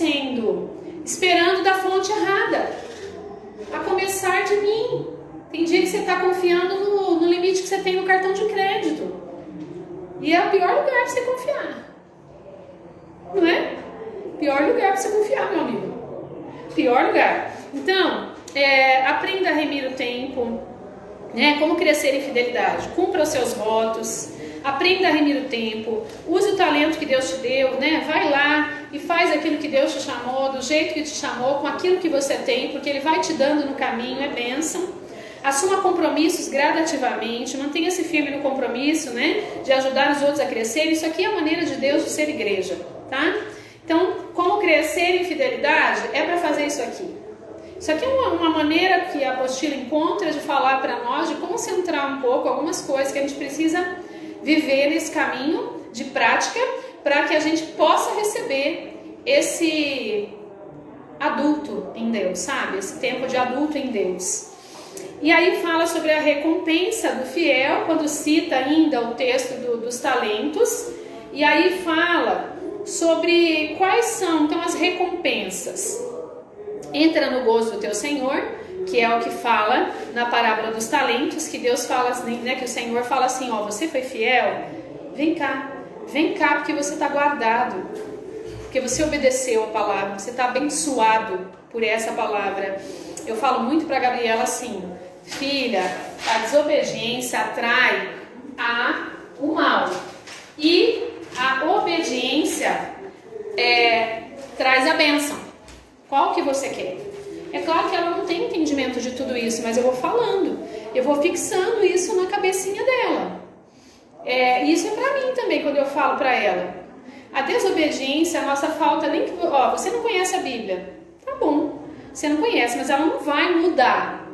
esperando da fonte errada, a começar de mim. Tem dia que você está confiando no limite que você tem no cartão de crédito, e é o pior lugar para você confiar, não é? Pior lugar para você confiar, meu amigo. Pior lugar. Então, aprenda a remir o tempo, né? Como crescer em fidelidade. Cumpra os seus votos. Aprenda a remir o tempo. Use o talento que Deus te deu, né? Vai lá e faz aquilo que Deus te chamou, do jeito que te chamou, com aquilo que você tem, porque Ele vai te dando no caminho, é bênção. Assuma compromissos gradativamente, mantenha-se firme no compromisso, né? De ajudar os outros a crescer. Isso aqui é a maneira de Deus de ser igreja, tá? Então, como crescer em fidelidade é para fazer isso aqui. Isso aqui é uma maneira que a apostila encontra de falar para nós, de concentrar um pouco algumas coisas que a gente precisa viver nesse caminho de prática, para que a gente possa receber esse adulto em Deus, sabe? Esse tempo de adulto em Deus. E aí fala sobre a recompensa do fiel, quando cita ainda o texto dos talentos, e aí fala sobre quais são então as recompensas. Entra no gozo do teu Senhor, que é o que fala na parábola dos talentos, que Deus fala assim, né, que o Senhor fala assim, ó, você foi fiel? Vem cá, porque você está guardado, porque você obedeceu a palavra, você está abençoado por essa palavra. Eu falo muito para a Gabriela assim, filha, a desobediência atrai o mal, e a obediência traz a bênção. Qual que você quer? É claro que ela não tem entendimento de tudo isso, mas eu vou falando, eu vou fixando isso na cabecinha dela. Isso é pra mim também, quando eu falo pra ela. A desobediência, a nossa falta, nem que... Ó, você não conhece a Bíblia. Tá bom, você não conhece, mas ela não vai mudar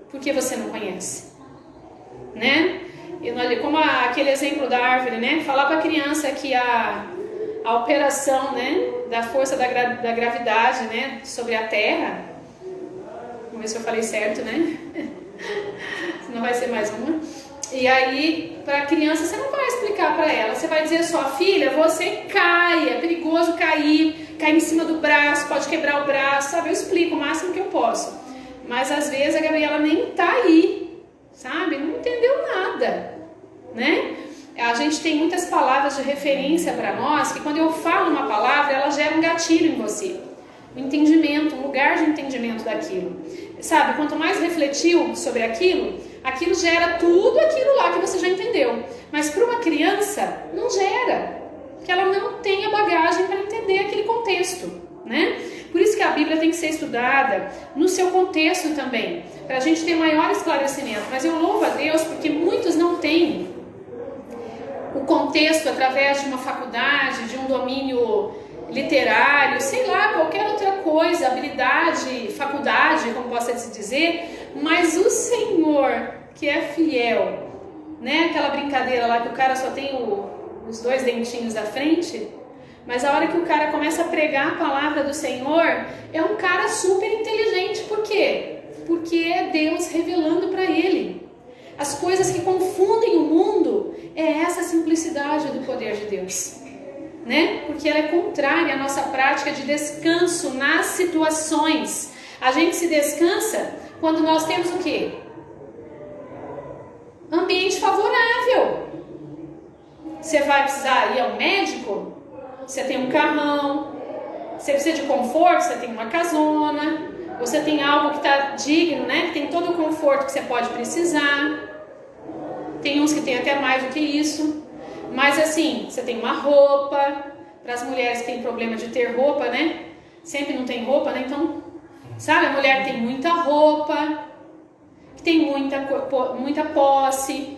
porque você não conhece. Né? Como aquele exemplo da árvore, né? Falar pra criança que a operação, né, da força da gravidade, né, sobre a Terra... Vamos ver se eu falei certo, né? Não vai ser mais uma. E aí, para a criança, você não vai explicar para ela. Você vai dizer só, filha, você cai, é perigoso cair em cima do braço, pode quebrar o braço, sabe? Eu explico o máximo que eu posso. Mas às vezes a Gabriela nem tá aí, sabe? Não entendeu nada, né? A gente tem muitas palavras de referência para nós, que quando eu falo uma palavra, ela gera um gatilho em você. Um entendimento, um lugar de entendimento daquilo. Sabe, quanto mais refletiu sobre aquilo gera tudo aquilo lá que você já entendeu. Mas para uma criança, não gera. Porque ela não tem a bagagem para entender aquele contexto, né? Por isso que a Bíblia tem que ser estudada no seu contexto também, para a gente ter maior esclarecimento. Mas eu louvo a Deus porque muitos não têm o contexto através de uma faculdade, de um domínio literário, sei lá, qualquer outra coisa, habilidade, faculdade, como possa se dizer, mas o Senhor, que é fiel, né? Aquela brincadeira lá que o cara só tem os 2 dentinhos da frente, mas a hora que o cara começa a pregar a palavra do Senhor, é um cara super inteligente. Por quê? Porque é Deus revelando para ele. As coisas que confundem o mundo é essa simplicidade do poder de Deus. Né? Porque ela é contrária à nossa prática de descanso nas situações. A gente se descansa quando nós temos o quê? Ambiente favorável. Você vai precisar ir ao médico? Você tem um carrão. Você precisa de conforto? Você tem uma casona. Você tem algo que está digno, né? Que tem todo o conforto que você pode precisar. Tem uns que tem até mais do que isso. Mas assim, você tem uma roupa, para as mulheres que têm problema de ter roupa, né? Sempre não tem roupa, né? Então, sabe, a mulher que tem muita roupa, que tem muita posse.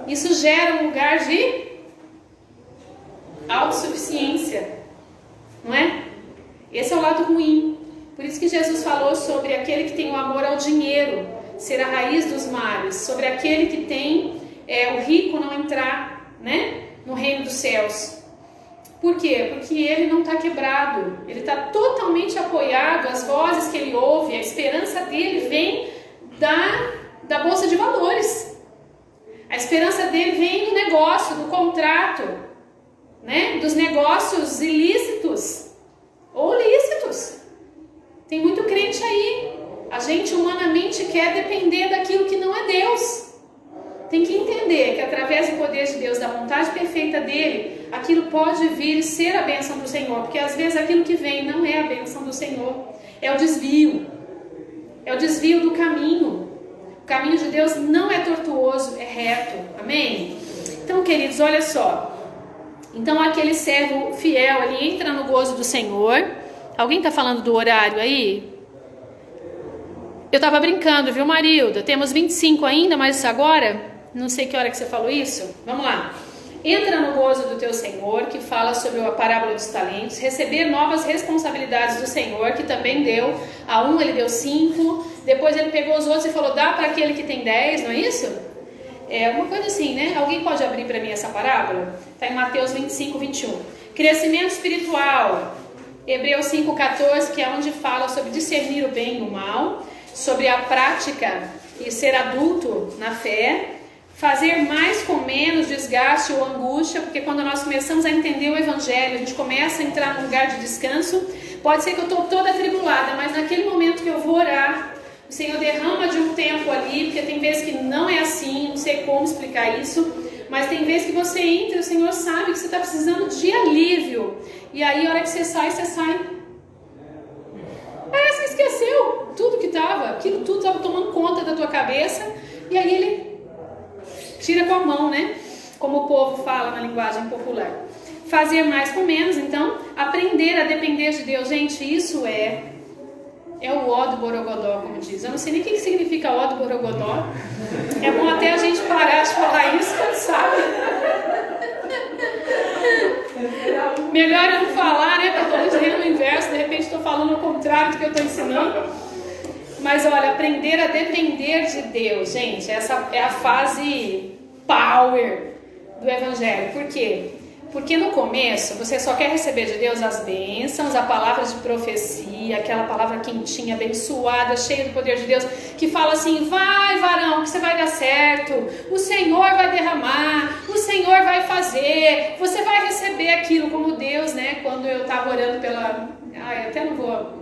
Isso gera um lugar de autossuficiência, não é? Esse é o lado ruim. Por isso que Jesus falou sobre aquele que tem o amor ao dinheiro ser a raiz dos males, sobre aquele que tem o rico não entrar, né, no reino dos céus. Por quê? Porque ele não está quebrado, ele está totalmente apoiado, as vozes que ele ouve, a esperança dele vem da bolsa de valores. A esperança dele vem do negócio, do contrato, né, dos negócios ilícitos ou lícitos. Tem muito crente aí. A gente humanamente quer depender daquilo que não é Deus. Tem que entender que através do poder de Deus, da vontade perfeita dele, aquilo pode vir e ser a bênção do Senhor. Porque às vezes aquilo que vem não é a bênção do Senhor. É o desvio. É o desvio do caminho. O caminho de Deus não é tortuoso, é reto. Amém? Então, queridos, olha só. Então aquele servo fiel, ele entra no gozo do Senhor. Alguém está falando do horário aí? Eu estava brincando, viu, Marilda? Temos 25 ainda, mas agora, não sei que hora que você falou isso. Vamos lá. Entra no gozo do teu Senhor, que fala sobre a parábola dos talentos. Receber novas responsabilidades do Senhor, que também deu. A um ele deu 5. Depois ele pegou os outros e falou, dá para aquele que tem 10, não é isso? É uma coisa assim, né? Alguém pode abrir para mim essa parábola? Está em Mateus 25, 21. Crescimento espiritual. Hebreus 5,14, que é onde fala sobre discernir o bem e o mal. Sobre a prática e ser adulto na fé, fazer mais com menos desgaste ou angústia, porque quando nós começamos a entender o Evangelho, a gente começa a entrar num lugar de descanso. Pode ser que eu estou toda atribulada, mas naquele momento que eu vou orar, o Senhor derrama de um tempo ali, porque tem vezes que não é assim, não sei como explicar isso, mas tem vezes que você entra e o Senhor sabe que você está precisando de alívio. E aí, a hora que você sai. Parece que esqueceu tudo que estava, aquilo tudo estava tomando conta da tua cabeça, e aí Ele tira com a mão, né? Como o povo fala na linguagem popular. Fazer mais com menos, então, aprender a depender de Deus. Gente, isso é o ó do Borogodó, como diz. Eu não sei nem o que significa ó do Borogodó. É bom até a gente parar de falar isso, quem sabe. Melhor eu não falar, né? Porque eu estou dizendo o inverso, de repente estou falando o contrário do que eu estou ensinando. Mas olha, aprender a depender de Deus, gente, essa é a fase power do Evangelho. Por quê? Porque no começo você só quer receber de Deus as bênçãos, a palavra de profecia, aquela palavra quentinha, abençoada, cheia do poder de Deus, que fala assim: vai, varão, que você vai dar certo, o Senhor vai derramar, o Senhor vai fazer, você vai receber aquilo como Deus, né? Quando eu estava orando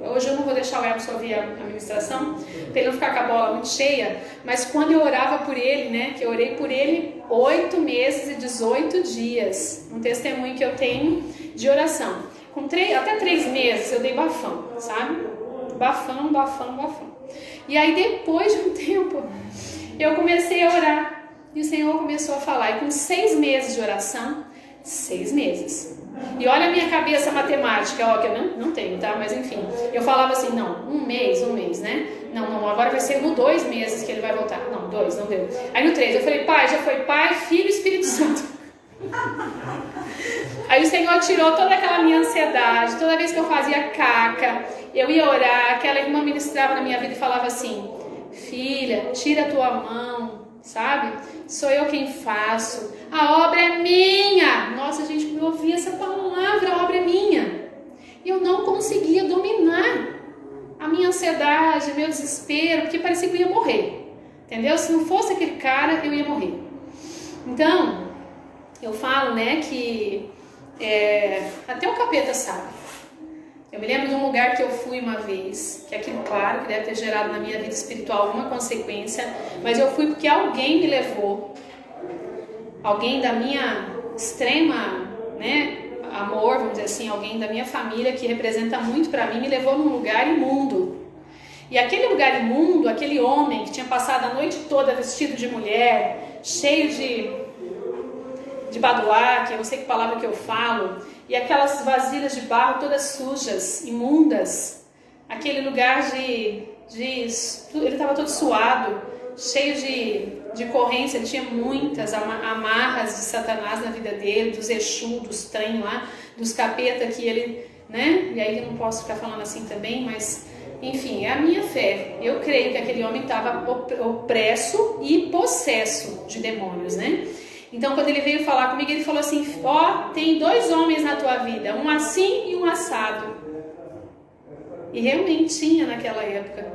hoje eu não vou deixar o Emerson ouvir a ministração, para ele não ficar com a bola muito cheia, mas quando eu orava por ele, né, que eu orei por ele 8 meses e 18 dias, um testemunho que eu tenho de oração, até 3 meses eu dei bafão, sabe? Bafão. E aí depois de um tempo, eu comecei a orar, e o Senhor começou a falar, e com 6 meses de oração, 6 meses, e olha a minha cabeça matemática, ó, que eu não tenho, tá? Mas enfim, eu falava assim, não, um mês, né? Não, agora vai ser no 2 meses que ele vai voltar. Não, 2, não deu. Aí no 3, eu falei, Pai, já foi Pai, Filho e Espírito Santo. Aí o Senhor tirou toda aquela minha ansiedade, toda vez que eu fazia caca, eu ia orar, aquela irmã ministrava na minha vida e falava assim, filha, tira a tua mão, sabe? Sou eu quem faço, a obra é minha. Nossa, gente, eu ouvi essa palavra, a obra é minha. E eu não conseguia dominar a minha ansiedade, meu desespero, porque parecia que eu ia morrer, entendeu? Se não fosse aquele cara, eu ia morrer. Então, eu falo, né, que até o capeta sabe. Eu me lembro de um lugar que eu fui uma vez, que aquilo, claro, que deve ter gerado na minha vida espiritual alguma consequência, mas eu fui porque alguém me levou, alguém da minha extrema, né, amor, vamos dizer assim, alguém da minha família que representa muito pra mim, me levou num lugar imundo. E aquele lugar imundo, aquele homem que tinha passado a noite toda vestido de mulher, cheio de baduá, que eu não sei que palavra que eu falo, e aquelas vasilhas de barro todas sujas, imundas, aquele lugar ele estava todo suado, cheio de correntes, ele tinha muitas amarras de Satanás na vida dele, dos Exu, dos trem lá, dos capeta que ele, né, e aí eu não posso ficar falando assim também, mas enfim, é a minha fé, eu creio que aquele homem estava opresso e possesso de demônios, né? Então, quando ele veio falar comigo, ele falou assim, tem 2 homens na tua vida, um assim e um assado. E realmente tinha naquela época.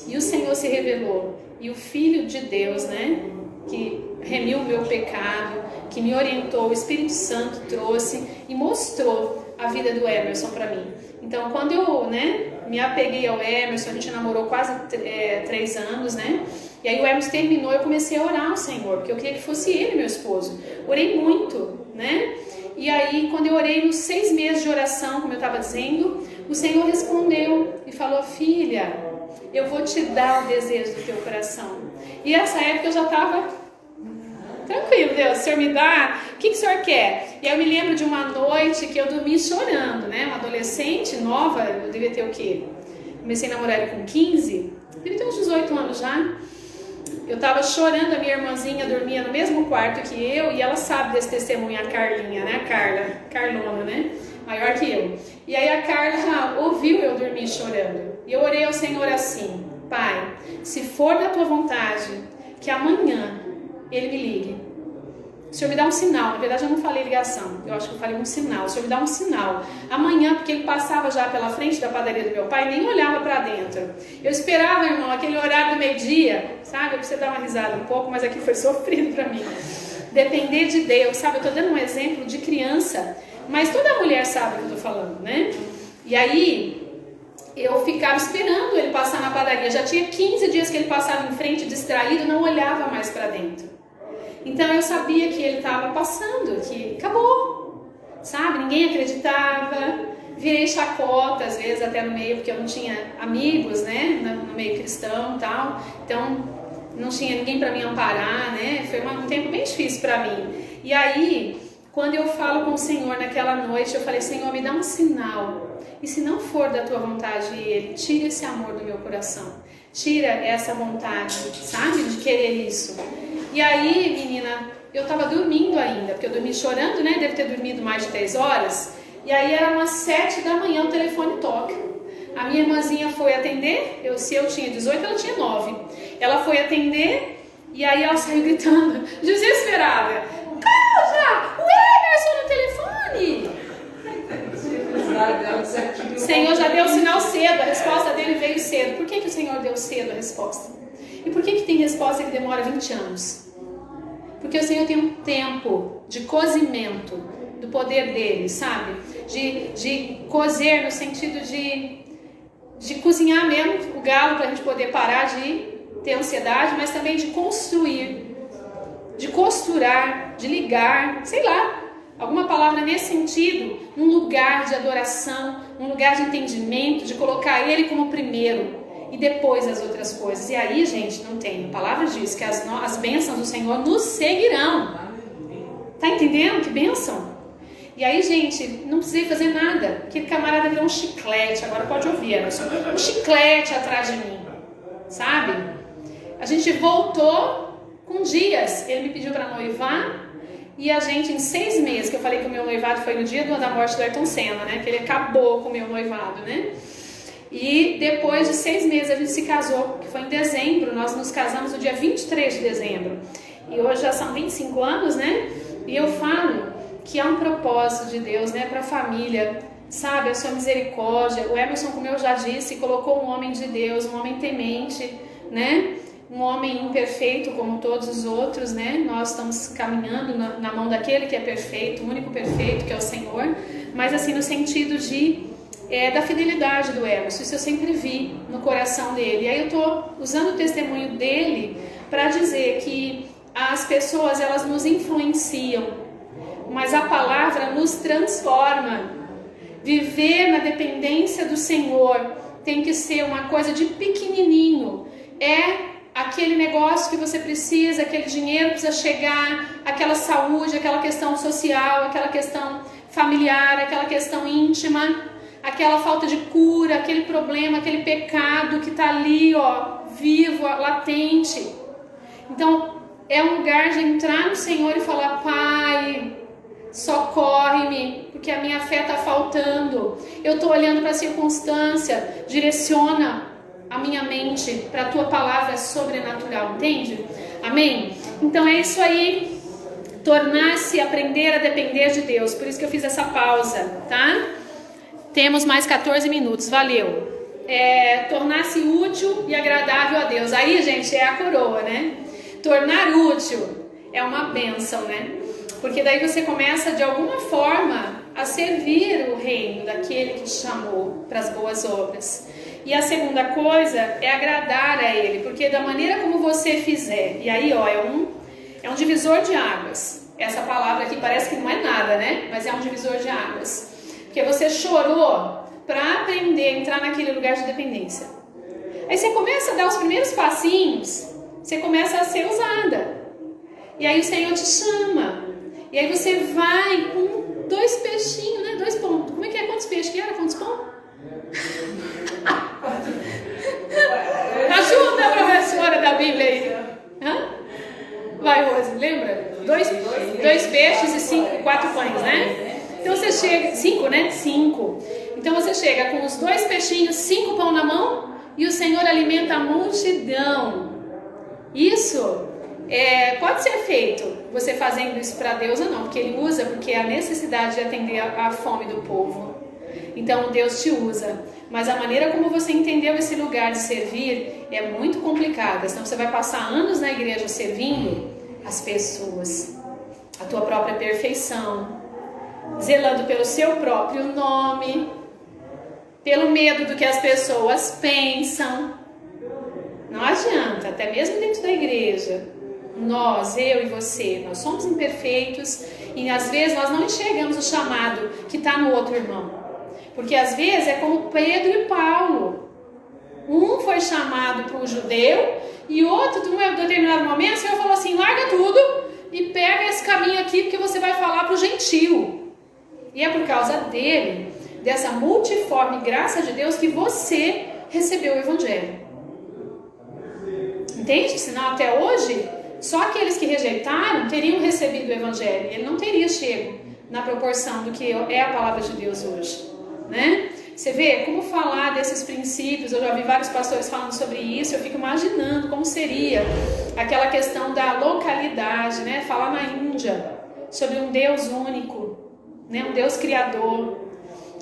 E o Senhor se revelou. E o Filho de Deus, né, que remiu o meu pecado, que me orientou, o Espírito Santo trouxe e mostrou a vida do Emerson para mim. Então, quando eu, né, me apeguei ao Emerson, a gente namorou quase 3 anos, né? E aí o Emerson terminou, eu comecei a orar ao Senhor, porque eu queria que fosse ele, meu esposo. Orei muito, né? E aí, quando eu orei nos 6 meses de oração, como eu estava dizendo, o Senhor respondeu e falou, filha, eu vou te dar o desejo do teu coração. E nessa época eu já estava tranquilo, Deus, o Senhor me dá, o que o Senhor quer? E eu me lembro de uma noite que eu dormi chorando, né? Uma adolescente nova, eu devia ter o quê? Comecei a namorar ele com 15, devia ter uns 18 anos já. Eu estava chorando, a minha irmãzinha dormia no mesmo quarto que eu, e ela sabe desse testemunho, a Carlinha, né? A Carlona, né? Maior que eu. E aí a Carla ouviu eu dormir chorando. E eu orei ao Senhor assim, Pai, se for da tua vontade, que amanhã ele me ligue. O Senhor me dá um sinal, na verdade eu não falei ligação, eu acho que eu falei um sinal. O Senhor me dá um sinal. Amanhã, porque ele passava já pela frente da padaria do meu pai, nem olhava para dentro. Eu esperava, irmão, aquele horário do meio-dia, sabe? Eu preciso dar uma risada um pouco, mas aqui foi sofrido para mim. Depender de Deus, sabe? Eu estou dando um exemplo de criança, mas toda mulher sabe o que eu estou falando, né? E aí, eu ficava esperando ele passar na padaria. Já tinha 15 dias que ele passava em frente, distraído, não olhava mais para dentro. Então eu sabia que ele estava passando, que acabou, sabe? Ninguém acreditava. Virei chacota, às vezes, até no meio, porque eu não tinha amigos, né? No meio cristão e tal. Então, não tinha ninguém para me amparar, né? Foi um tempo bem difícil para mim. E aí, quando eu falo com o Senhor naquela noite, eu falei: Senhor, me dá um sinal. E se não for da tua vontade ele, tira esse amor do meu coração. Tira essa vontade, sabe? De querer isso. E aí, menina, eu tava dormindo ainda, porque eu dormi chorando, né? Deve ter dormido mais de 3 horas. E aí era umas 7 da manhã, o telefone toca. A minha irmãzinha foi atender, se eu tinha 18, ela tinha 9. Ela foi atender e aí ela saiu gritando, desesperada: Cláudia, o Emerson no telefone! O Senhor já deu o sinal cedo, a resposta dele veio cedo. Por que o Senhor deu cedo a resposta? E por que tem resposta que demora 20 anos? Porque o Senhor tem um tempo de cozimento do poder dele, sabe? De cozer no sentido de cozinhar mesmo o galo para a gente poder parar de ter ansiedade, mas também de construir, de costurar, de ligar, sei lá, alguma palavra nesse sentido, um lugar de adoração, um lugar de entendimento, de colocar ele como primeiro e depois as outras coisas. E aí, gente, não tem. A palavra diz que as bênçãos do Senhor nos seguirão. Tá entendendo? Que bênção! E aí, gente, não precisei fazer nada. Aquele camarada virou um chiclete. Agora pode ouvir, Emerson. Um chiclete atrás de mim, sabe? A gente voltou com dias. Ele me pediu para noivar. E a gente, em 6 meses, que eu falei que o meu noivado foi no dia da morte do Ayrton Senna, né? Que ele acabou com o meu noivado, né? E depois de 6 meses a gente se casou, que foi em dezembro. Nós nos casamos no dia 23 de dezembro. E hoje já são 25 anos, né? E eu falo que há um propósito de Deus, né, para a família, sabe, a sua misericórdia. O Emerson, como eu já disse, colocou um homem de Deus, um homem temente, né, um homem imperfeito como todos os outros, né, nós estamos caminhando na mão daquele que é perfeito, o único perfeito, que é o Senhor, mas assim, no sentido da fidelidade do Emerson. Isso eu sempre vi no coração dele. E aí eu estou usando o testemunho dele para dizer que as pessoas, elas nos influenciam, mas a palavra nos transforma. Viver na dependência do Senhor tem que ser uma coisa de pequenininho. É aquele negócio que você precisa, aquele dinheiro que precisa chegar, aquela saúde, aquela questão social, aquela questão familiar, aquela questão íntima, aquela falta de cura, aquele problema, aquele pecado que está ali, ó, vivo, latente. Então, é um lugar de entrar no Senhor e falar: Pai, socorre-me, porque a minha fé está faltando. Eu estou olhando para a circunstância. Direciona a minha mente para a tua palavra sobrenatural, entende? Amém? Então é isso aí. Tornar-se, aprender a depender de Deus. Por isso que eu fiz essa pausa, tá? Temos mais 14 minutos, valeu. Tornar-se útil e agradável a Deus. Aí, gente, é a coroa, né? Tornar útil é uma bênção, né? Porque daí você começa, de alguma forma, a servir o reino daquele que te chamou para as boas obras. E a segunda coisa é agradar a Ele, porque da maneira como você fizer, e aí, ó, é um divisor de águas. Essa palavra aqui parece que não é nada, né? Mas é um divisor de águas. Porque você chorou para aprender a entrar naquele lugar de dependência. Aí você começa a dar os primeiros passinhos, você começa a ser usada. E aí o Senhor te chama. E aí você vai com 2 peixinhos, né? 2 pão. Como é que é? Quantos peixes que era? Quantos pão? Ajuda a professora da Bíblia aí. Hã? Vai, Rose, lembra? 2 peixes e 4 pães, né? Então você chega... 5, né? 5. Então você chega com os 2 peixinhos, 5 pão na mão, e o Senhor alimenta a multidão. Isso pode ser feito, você fazendo isso para Deus ou não, porque Ele usa, porque é a necessidade de atender a fome do povo. Então Deus te usa, mas a maneira como você entendeu esse lugar de servir é muito complicada. Senão você vai passar anos na igreja servindo as pessoas, a tua própria perfeição, zelando pelo seu próprio nome, pelo medo do que as pessoas pensam. Não adianta, até mesmo dentro da igreja, nós, eu e você, nós somos imperfeitos e às vezes nós não enxergamos o chamado que está no outro irmão. Porque às vezes é como Pedro e Paulo. Um foi chamado para o judeu e outro, em um determinado momento, o Senhor falou assim, larga tudo e pega esse caminho aqui porque você vai falar para o gentio. E é por causa dele, dessa multiforme graça de Deus, que você recebeu o Evangelho. Entende? Senão até hoje, só aqueles que rejeitaram teriam recebido o Evangelho. Ele não teria chego na proporção do que é a palavra de Deus hoje, né? Você vê como falar desses princípios. Eu já vi vários pastores falando sobre isso. Eu fico imaginando como seria aquela questão da localidade, né? Falar na Índia sobre um Deus único, né? Um Deus criador.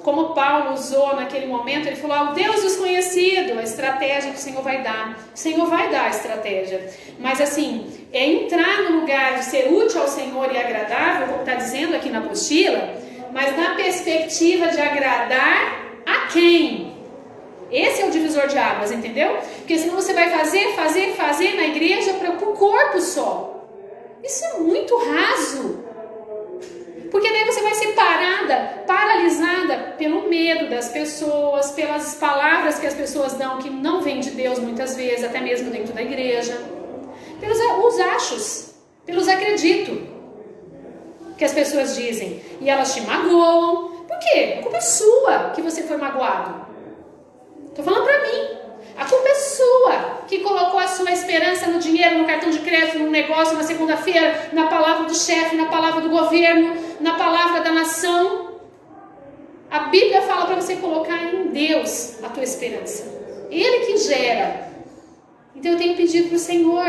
Como Paulo usou naquele momento, ele falou, o Deus desconhecido, a estratégia que o Senhor vai dar. O Senhor vai dar a estratégia. Mas assim, é entrar no lugar de ser útil ao Senhor e agradável, como está dizendo aqui na apostila, mas na perspectiva de agradar a quem? Esse é o divisor de águas, entendeu? Porque senão você vai fazer na igreja para o corpo só. Isso é muito raso. Porque daí você vai ser paralisada pelo medo das pessoas, pelas palavras que as pessoas dão, que não vêm de Deus muitas vezes, até mesmo dentro da igreja. Pelos os achos, pelos acredito que as pessoas dizem. E elas te magoam. Por quê? A culpa é sua que você foi magoado. Estou falando para mim. A culpa é sua que colocou a sua esperança no dinheiro, no cartão de crédito, no negócio, na segunda-feira, na palavra do chefe, na palavra do governo, na palavra da nação. A Bíblia fala para você colocar em Deus a tua esperança. Ele que gera. Então eu tenho pedido para o Senhor,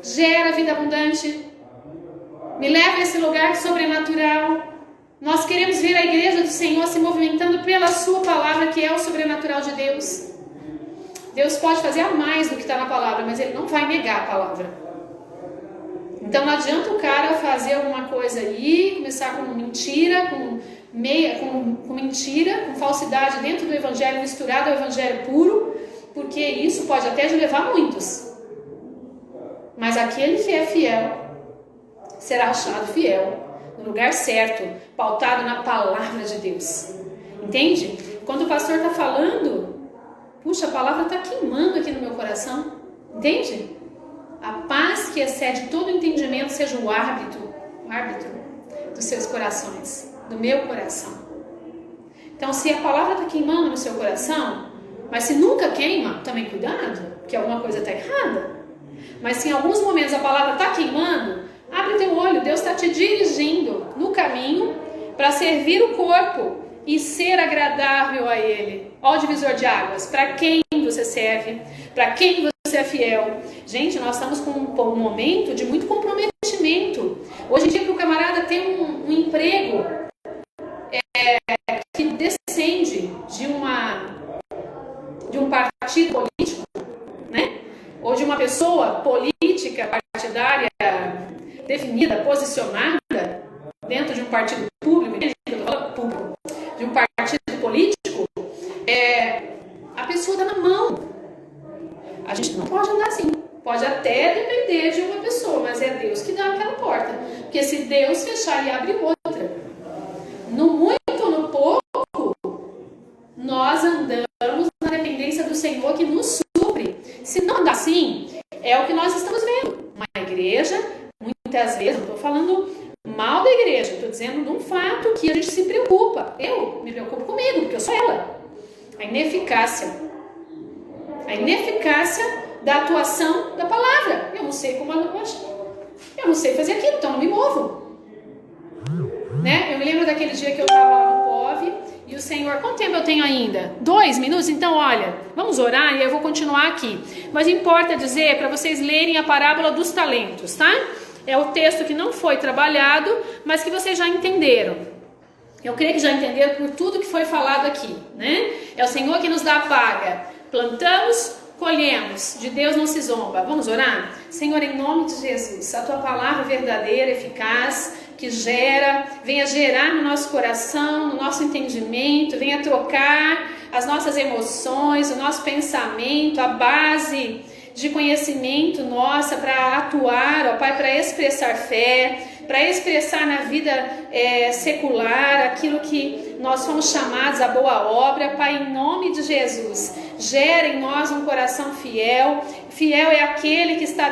gera vida abundante, me leva a esse lugar sobrenatural. Nós queremos ver a igreja do Senhor se movimentando pela sua palavra, que é o sobrenatural de Deus. Deus pode fazer a mais do que está na palavra, mas Ele não vai negar a palavra. Então não adianta o cara fazer alguma coisa aí, começar com mentira, com mentira, com falsidade dentro do Evangelho, misturado ao Evangelho puro, porque isso pode até levar muitos. Mas aquele que é fiel será achado fiel, no lugar certo, pautado na palavra de Deus. Entende? Quando o pastor está falando, puxa, a palavra está queimando aqui no meu coração. Entende? A paz que excede todo entendimento seja o árbitro dos seus corações, do meu coração. Então, se a palavra está queimando no seu coração, mas se nunca queima, também cuidado, que alguma coisa está errada. Mas se em alguns momentos a palavra está queimando, abre teu olho, Deus está te dirigindo no caminho para servir o corpo e ser agradável a Ele. Olha o divisor de águas, para quem você serve, para quem você é fiel. Gente, nós estamos com um momento de muito comprometimento. Hoje em dia, para o camarada ter um emprego que descende de um partido político, né? Ou de uma pessoa política, partidária, definida, posicionada dentro de um partido público, de um partido político, a pessoa está na mão. A gente não pode andar assim. Pode até depender de uma pessoa, mas é Deus que dá aquela porta. Porque se Deus fechar, Ele abre outra. No muito ou no pouco, nós andamos na dependência do Senhor que nos supre. Se não andar assim, é o que nós estamos vendo. Uma igreja, muitas vezes, não estou falando mal da igreja, estou dizendo de um fato que a gente se preocupa. Eu me preocupo comigo, porque eu sou ela. A ineficácia da atuação da palavra. Eu não sei como ela gosta. Eu não sei fazer aquilo, então não me movo. Né? Eu me lembro daquele dia que eu estava lá no POV e o Senhor, quanto tempo eu tenho ainda? 2 minutos? Então olha, vamos orar e eu vou continuar aqui. Mas importa dizer para vocês lerem a parábola dos talentos, tá? É o texto que não foi trabalhado, mas que vocês já entenderam. Eu creio que já entenderam por tudo que foi falado aqui, né? É o Senhor que nos dá a paga. Plantamos, colhemos. De Deus não se zomba. Vamos orar? Senhor, em nome de Jesus, a Tua palavra verdadeira, eficaz, que venha gerar no nosso coração, no nosso entendimento, venha trocar as nossas emoções, o nosso pensamento, a base de conhecimento nossa para atuar, ó Pai, para expressar fé, para expressar na vida secular aquilo que nós fomos chamados a boa obra. Pai, em nome de Jesus, gera em nós um coração fiel. Fiel é aquele que está